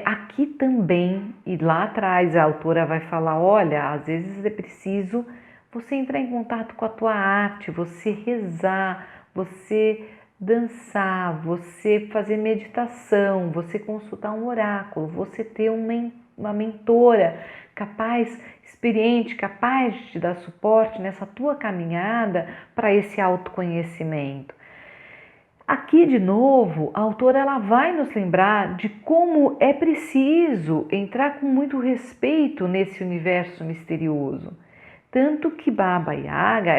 aqui também, e lá atrás a autora vai falar, olha, às vezes é preciso você entrar em contato com a tua arte, você rezar, você dançar, você fazer meditação, você consultar um oráculo, você ter uma mentora capaz, experiente, capaz de te dar suporte nessa tua caminhada para esse autoconhecimento. Aqui, de novo, a autora ela vai nos lembrar de como é preciso entrar com muito respeito nesse universo misterioso. Tanto que Baba Yaga,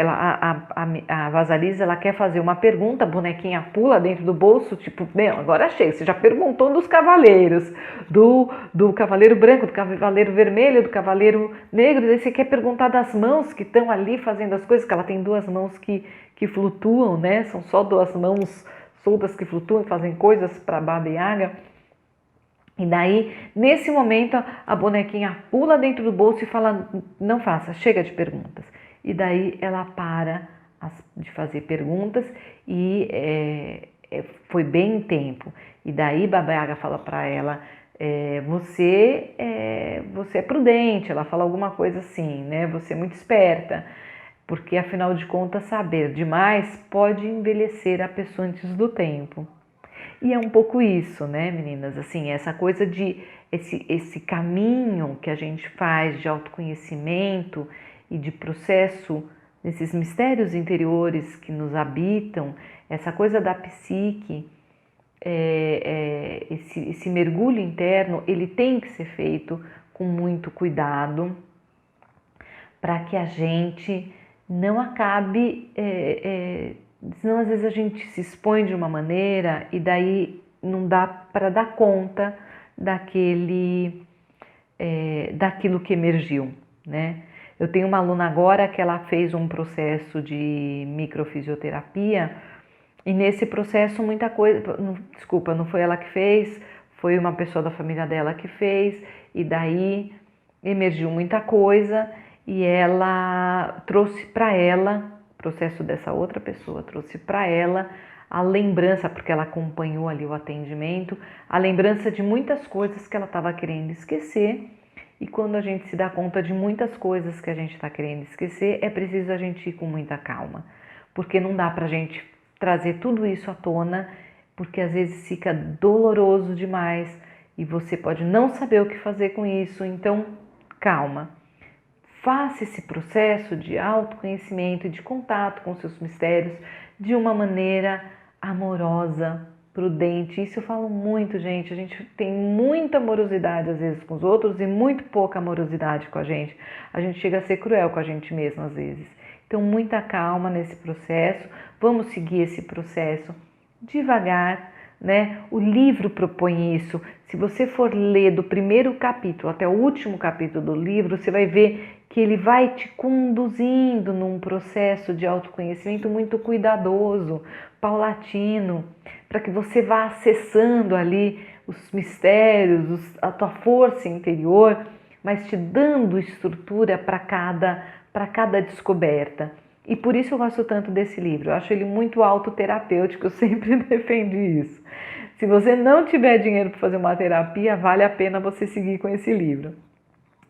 a Vasalisa, ela quer fazer uma pergunta, a bonequinha pula dentro do bolso, tipo, agora chega, você já perguntou dos cavaleiros, do cavaleiro branco, do cavaleiro vermelho, do cavaleiro negro, daí você quer perguntar das mãos que estão ali fazendo as coisas, que ela tem 2 mãos que flutuam, né? São só 2 mãos soltas que flutuam e fazem coisas para Baba Yaga. E daí, nesse momento, a bonequinha pula dentro do bolso e fala, não faça, chega de perguntas. E daí ela para de fazer perguntas e foi bem em tempo. E daí Baba Yaga fala para ela, você é prudente, ela fala alguma coisa assim, né? Você é muito esperta, porque afinal de contas saber demais pode envelhecer a pessoa antes do tempo. E é um pouco isso, né, meninas? Assim, essa coisa de esse caminho que a gente faz de autoconhecimento e de processo, esses mistérios interiores que nos habitam, essa coisa da psique, esse mergulho interno, ele tem que ser feito com muito cuidado para que a gente não acabe senão às vezes a gente se expõe de uma maneira e daí não dá para dar conta daquilo que emergiu, né? Eu tenho uma aluna agora que ela fez um processo de microfisioterapia e nesse processo muita coisa, desculpa, não foi ela que fez, foi uma pessoa da família dela que fez e daí emergiu muita coisa e ela trouxe para ela, o processo dessa outra pessoa trouxe para ela a lembrança, porque ela acompanhou ali o atendimento, a lembrança de muitas coisas que ela estava querendo esquecer. E quando a gente se dá conta de muitas coisas que a gente está querendo esquecer, é preciso a gente ir com muita calma, porque não dá para a gente trazer tudo isso à tona, porque às vezes fica doloroso demais e você pode não saber o que fazer com isso, então calma. Faça esse processo de autoconhecimento e de contato com seus mistérios de uma maneira amorosa, prudente. Isso eu falo muito, gente. A gente tem muita amorosidade às vezes com os outros e muito pouca amorosidade com a gente. A gente chega a ser cruel com a gente mesmo às vezes. Então, muita calma nesse processo. Vamos seguir esse processo devagar, né? O livro propõe isso. Se você for ler do primeiro capítulo até o último capítulo do livro, você vai ver que ele vai te conduzindo num processo de autoconhecimento muito cuidadoso, paulatino, para que você vá acessando ali os mistérios, a tua força interior, mas te dando estrutura para cada descoberta. E por isso eu gosto tanto desse livro. Eu acho ele muito autoterapêutico, eu sempre defendi isso. Se você não tiver dinheiro para fazer uma terapia, vale a pena você seguir com esse livro.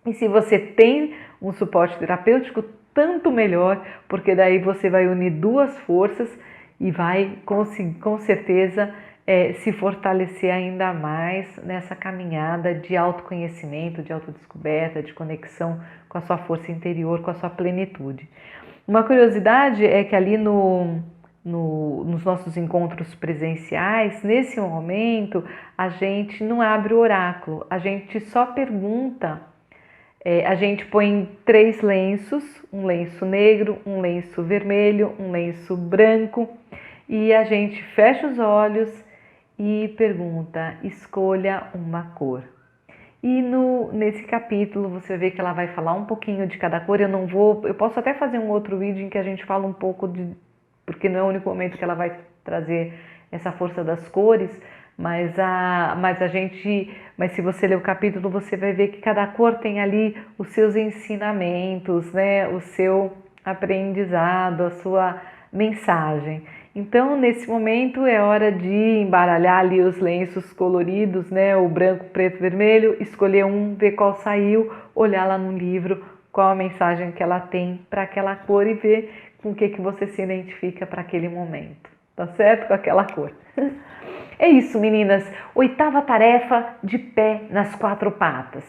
E se você tem um suporte terapêutico, tanto melhor, porque daí você vai unir 2 forças e vai com certeza se fortalecer ainda mais nessa caminhada de autoconhecimento, de autodescoberta, de conexão com a sua força interior, com a sua plenitude. Uma curiosidade é que ali nos nossos encontros presenciais, nesse momento, a gente não abre o oráculo, a gente só pergunta. A gente põe 3 lenços, um lenço negro, um lenço vermelho, um lenço branco, e a gente fecha os olhos e pergunta, escolha uma cor. E nesse capítulo você vê que ela vai falar um pouquinho de cada cor. Eu posso até fazer um outro vídeo em que a gente fala um pouco porque não é o único momento que ela vai trazer essa força das cores, mas se você ler o capítulo, você vai ver que cada cor tem ali os seus ensinamentos, né? O seu aprendizado, a sua mensagem. Então, nesse momento é hora de embaralhar ali os lenços coloridos, né? O branco, preto, vermelho, escolher um, ver qual saiu, olhar lá no livro qual a mensagem que ela tem para aquela cor e ver com o que você se identifica para aquele momento, tá certo? Com aquela cor. É isso, meninas. 8ª tarefa, de pé nas 4 patas.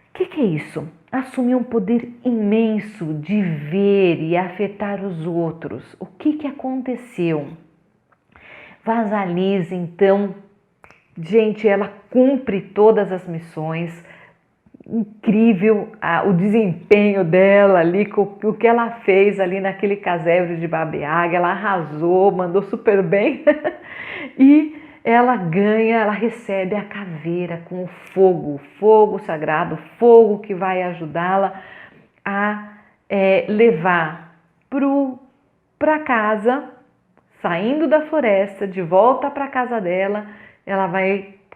O que é isso? Assumir um poder imenso de ver e afetar os outros. O que aconteceu? Vasalisa, então, gente, ela cumpre todas as missões. incrível o desempenho dela ali, o que ela fez ali naquele casebre de Baba Yaga. Ela arrasou, mandou super bem e ela ganha, ela recebe a caveira com o fogo sagrado, fogo que vai ajudá-la a levar para casa, saindo da floresta, de volta para a casa dela,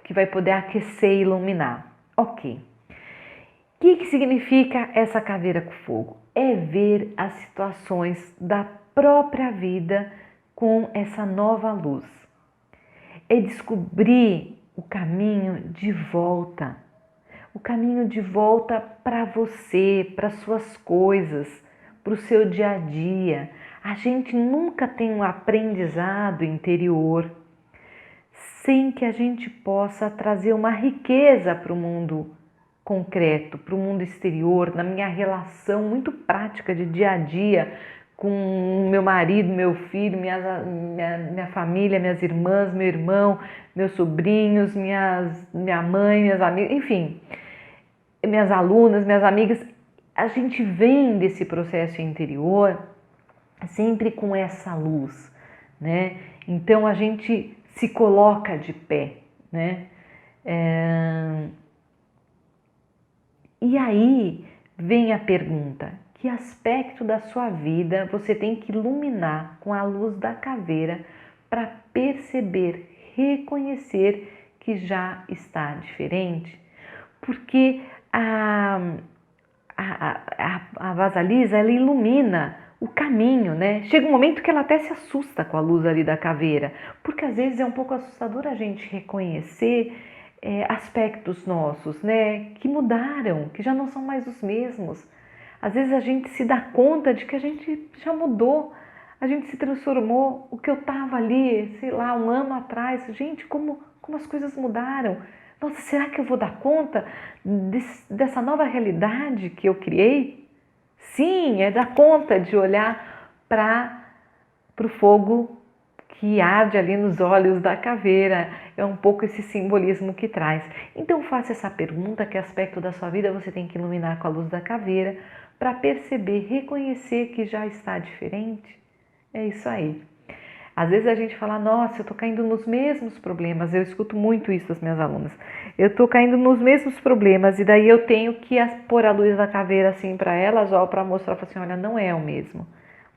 que vai poder aquecer e iluminar. Ok. O que significa essa caveira com fogo? É ver as situações da própria vida com essa nova luz. É descobrir o caminho de volta. O caminho de volta para você, para suas coisas, para o seu dia a dia. A gente nunca tem um aprendizado interior sem que a gente possa trazer uma riqueza para o mundo concreto, para o mundo exterior, na minha relação muito prática de dia a dia com meu marido, meu filho, minha família, minhas irmãs, meu irmão, meus sobrinhos, minha mãe, minhas amigas, enfim, minhas alunas, minhas amigas. A gente vem desse processo interior sempre com essa luz, né? Então a gente se coloca de pé, né? E aí vem a pergunta: que aspecto da sua vida você tem que iluminar com a luz da caveira para perceber, reconhecer que já está diferente? Porque a Vasalisa, ela ilumina o caminho, né? Chega um momento que ela até se assusta com a luz ali da caveira, porque às vezes é um pouco assustador a gente reconhecer aspectos nossos, né, que mudaram, que já não são mais os mesmos. Às vezes a gente se dá conta de que a gente já mudou, a gente se transformou. O que eu estava ali, sei lá, um ano atrás, gente, como as coisas mudaram. Nossa, será que eu vou dar conta dessa nova realidade que eu criei? Sim, é dar conta de olhar para o fogo que arde ali nos olhos da caveira. É um pouco esse simbolismo que traz. Então faça essa pergunta: que aspecto da sua vida você tem que iluminar com a luz da caveira para perceber, reconhecer que já está diferente? É isso aí. Às vezes a gente fala: nossa, eu estou caindo nos mesmos problemas. Eu escuto muito isso das minhas alunas. Eu estou caindo nos mesmos problemas, e daí eu tenho que pôr a luz da caveira assim para elas, ó, para mostrar assim: olha, não é o mesmo.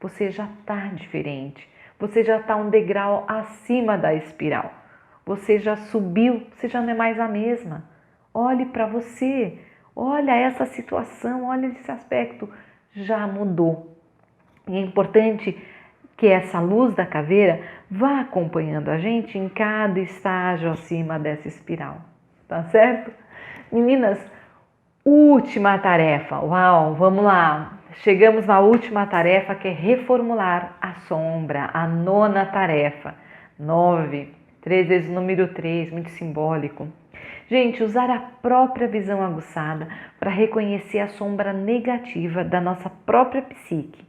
Você já está diferente. Você já está um degrau acima da espiral. Você já subiu, você já não é mais a mesma. Olhe para você, olha essa situação, olha esse aspecto, já mudou. E é importante que essa luz da caveira vá acompanhando a gente em cada estágio acima dessa espiral, tá certo? Meninas, última tarefa, uau, vamos lá. Chegamos na última tarefa, que é reformular a sombra, a 9ª tarefa. 9, 3 vezes o número 3, muito simbólico. Gente, usar a própria visão aguçada para reconhecer a sombra negativa da nossa própria psique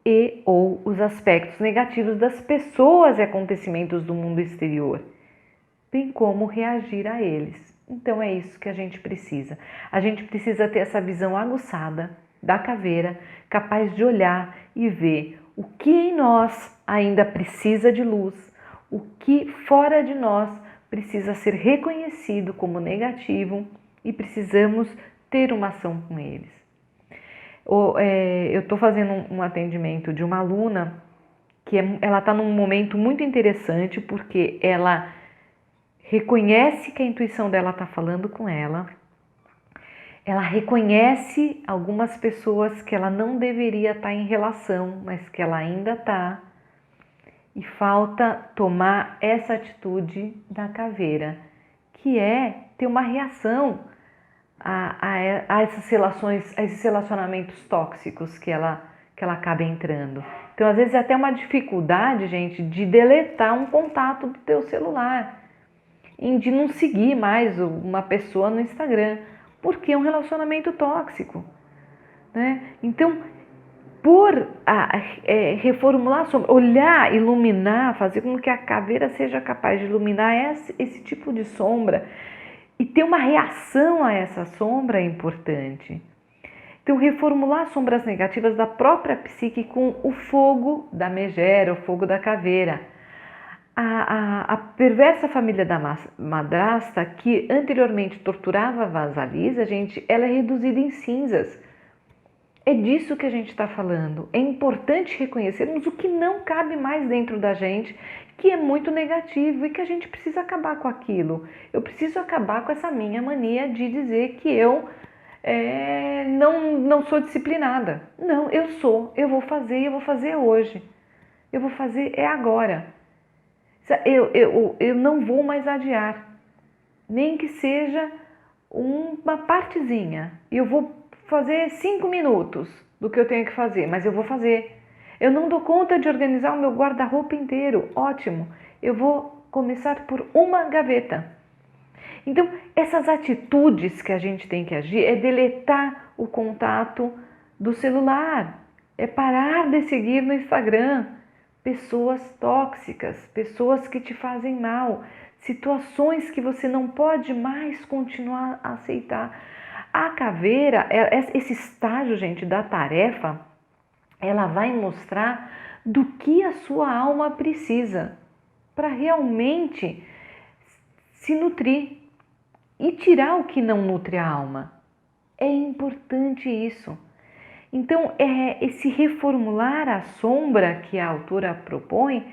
e ou os aspectos negativos das pessoas e acontecimentos do mundo exterior, bem como reagir a eles. Então é isso que a gente precisa. A gente precisa ter essa visão aguçada da caveira, capaz de olhar e ver o que em nós ainda precisa de luz, o que fora de nós precisa ser reconhecido como negativo e precisamos ter uma ação com eles. Eu estou fazendo um atendimento de uma aluna que ela está num momento muito interessante, porque ela reconhece que a intuição dela está falando com ela. Ela reconhece algumas pessoas que ela não deveria estar em relação, mas que ela ainda está. E falta tomar essa atitude da caveira, que é ter uma reação a essas relações, a esses relacionamentos tóxicos que ela acaba entrando. Então, às vezes, é até uma dificuldade, gente, de deletar um contato do teu celular, de não seguir mais uma pessoa no Instagram, porque é um relacionamento tóxico, né? Então, reformular, olhar, iluminar, fazer com que a caveira seja capaz de iluminar esse tipo de sombra E ter uma reação a essa sombra é importante. Então, reformular sombras negativas da própria psique com o fogo da megera, o fogo da caveira. A perversa família da madrasta, que anteriormente torturava a Vasalisa, gente, ela é reduzida em cinzas. É disso que a gente está falando. É importante reconhecermos o que não cabe mais dentro da gente, que é muito negativo e que a gente precisa acabar com aquilo. Eu preciso acabar com essa minha mania de dizer que eu não sou disciplinada. Não, eu sou. Eu vou fazer hoje. Eu vou fazer agora. Eu não vou mais adiar. Nem que seja uma partezinha. Eu vou fazer 5 minutos do que eu tenho que fazer, mas eu vou fazer. Eu não dou conta de organizar o meu guarda-roupa inteiro. Ótimo. Eu vou começar por uma gaveta. Então, essas atitudes que a gente tem que agir é deletar o contato do celular, é parar de seguir no Instagram pessoas tóxicas, pessoas que te fazem mal, situações que você não pode mais continuar a aceitar. A caveira, esse estágio, gente, da tarefa, ela vai mostrar do que a sua alma precisa para realmente se nutrir e tirar o que não nutre a alma. É importante isso. Então, esse reformular a sombra que a autora propõe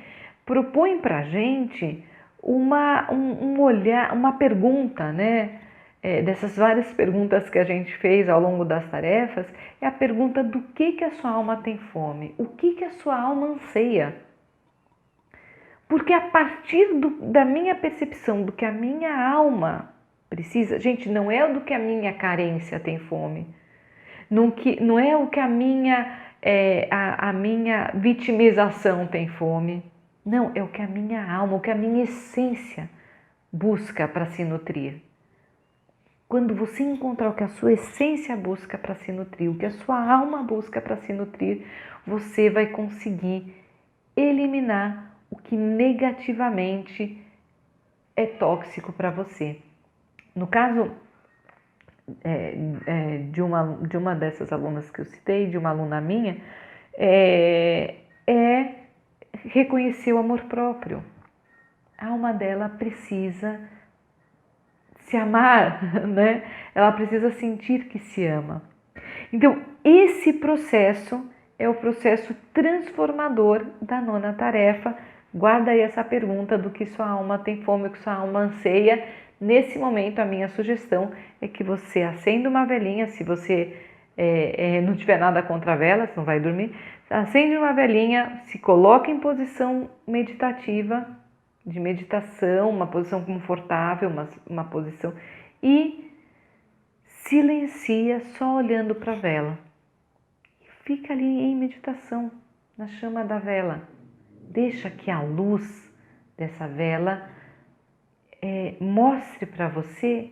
para a gente um olhar, uma pergunta, né? Dessas várias perguntas que a gente fez ao longo das tarefas, é a pergunta do que a sua alma tem fome, o que a sua alma anseia. Porque a partir da minha percepção do que a minha alma precisa, gente, não é do que a minha carência tem fome, não é o que a minha vitimização tem fome, não, é o que a minha alma, o que a minha essência busca para se nutrir. Quando você encontrar o que a sua essência busca para se nutrir, o que a sua alma busca para se nutrir, você vai conseguir eliminar o que negativamente é tóxico para você. No caso de uma dessas alunas que eu citei, de uma aluna minha, reconhecer o amor próprio. A alma dela precisa se amar, né? Ela precisa sentir que se ama. Então, esse processo é o processo transformador da nona tarefa. Guarda aí essa pergunta do que sua alma tem fome, o que sua alma anseia. Nesse momento, a minha sugestão é que você acenda uma velinha, se você não tiver nada contra velas, não vai dormir, acende uma velinha, se coloca em posição meditativa, de meditação, uma posição confortável, uma posição, e silencia só olhando para a vela. Fica ali em meditação, na chama da vela. Deixa que a luz dessa vela mostre para você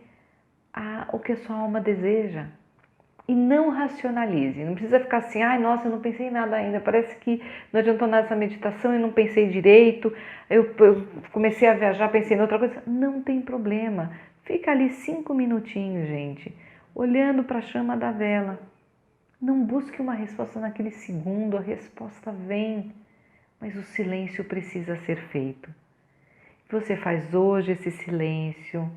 o que a sua alma deseja. E não racionalize, não precisa ficar assim, ai, nossa, eu não pensei em nada ainda, parece que não adiantou nada essa meditação, eu não pensei direito, eu comecei a viajar, pensei em outra coisa. Não tem problema, fica ali 5 minutinhos, gente, olhando para a chama da vela. Não busque uma resposta naquele segundo, a resposta vem, mas o silêncio precisa ser feito. Você faz hoje esse silêncio,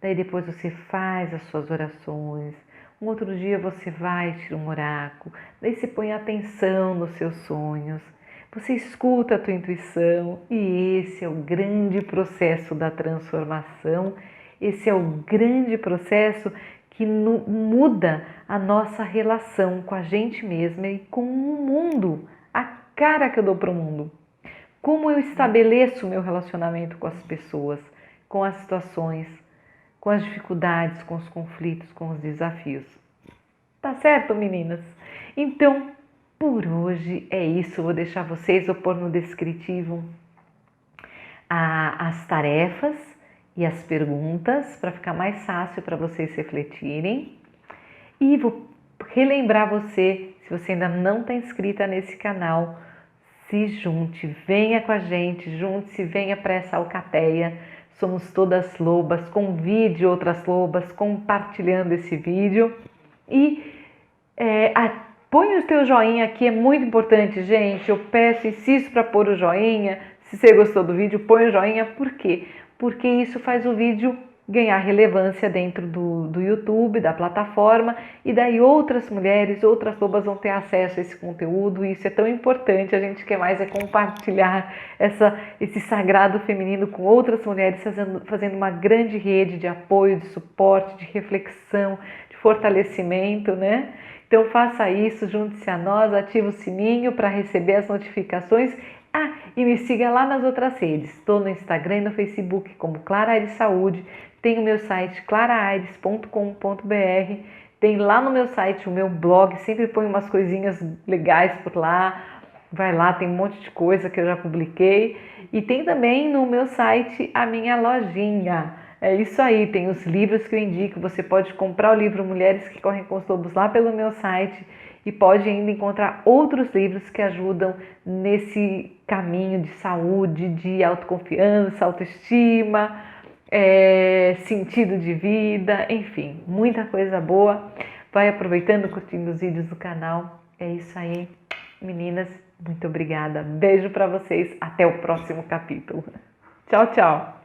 daí depois você faz as suas orações. Um outro dia você vai, tira um oráculo, daí você põe atenção nos seus sonhos, você escuta a tua intuição e esse é o grande processo da transformação, esse é o grande processo que muda a nossa relação com a gente mesma e com o mundo, a cara que eu dou para o mundo. Como eu estabeleço o meu relacionamento com as pessoas, com as situações, com as dificuldades, com os conflitos, com os desafios. Tá certo, meninas? Então, por hoje é isso. Vou deixar vocês, vou pôr no descritivo as tarefas e as perguntas para ficar mais fácil para vocês refletirem. E vou relembrar você, se você ainda não está inscrita nesse canal, se junte, venha com a gente, junte-se, venha para essa alcateia. somos todas lobas. Convide outras lobas compartilhando esse vídeo e põe o teu joinha aqui, é muito importante, gente. Eu peço, insisto para pôr o joinha. Se você gostou do vídeo, põe o joinha. Por quê? Porque isso faz o vídeo ganhar relevância dentro do YouTube, da plataforma, e daí outras mulheres, outras lobas vão ter acesso a esse conteúdo, e isso é tão importante. A gente quer mais compartilhar esse sagrado feminino com outras mulheres, fazendo uma grande rede de apoio, de suporte, de reflexão, de fortalecimento, né? Então faça isso, junte-se a nós, ative o sininho para receber as notificações. E me siga lá nas outras redes. Estou no Instagram e no Facebook como Clara Aires Saúde. Tem o meu site claraaires.com.br. Tem lá no meu site o meu blog, sempre põe umas coisinhas legais por lá. Vai lá, tem um monte de coisa que eu já publiquei. E tem também no meu site a minha lojinha. É isso aí, tem os livros que eu indico. Você pode comprar o livro Mulheres que Correm com os Lobos lá pelo meu site e pode ainda encontrar outros livros que ajudam nesse caminho de saúde, de autoconfiança, autoestima, sentido de vida, enfim, muita coisa boa. Vai aproveitando, curtindo os vídeos do canal. É isso aí, meninas. Muito obrigada. Beijo para vocês. Até o próximo capítulo. Tchau, tchau.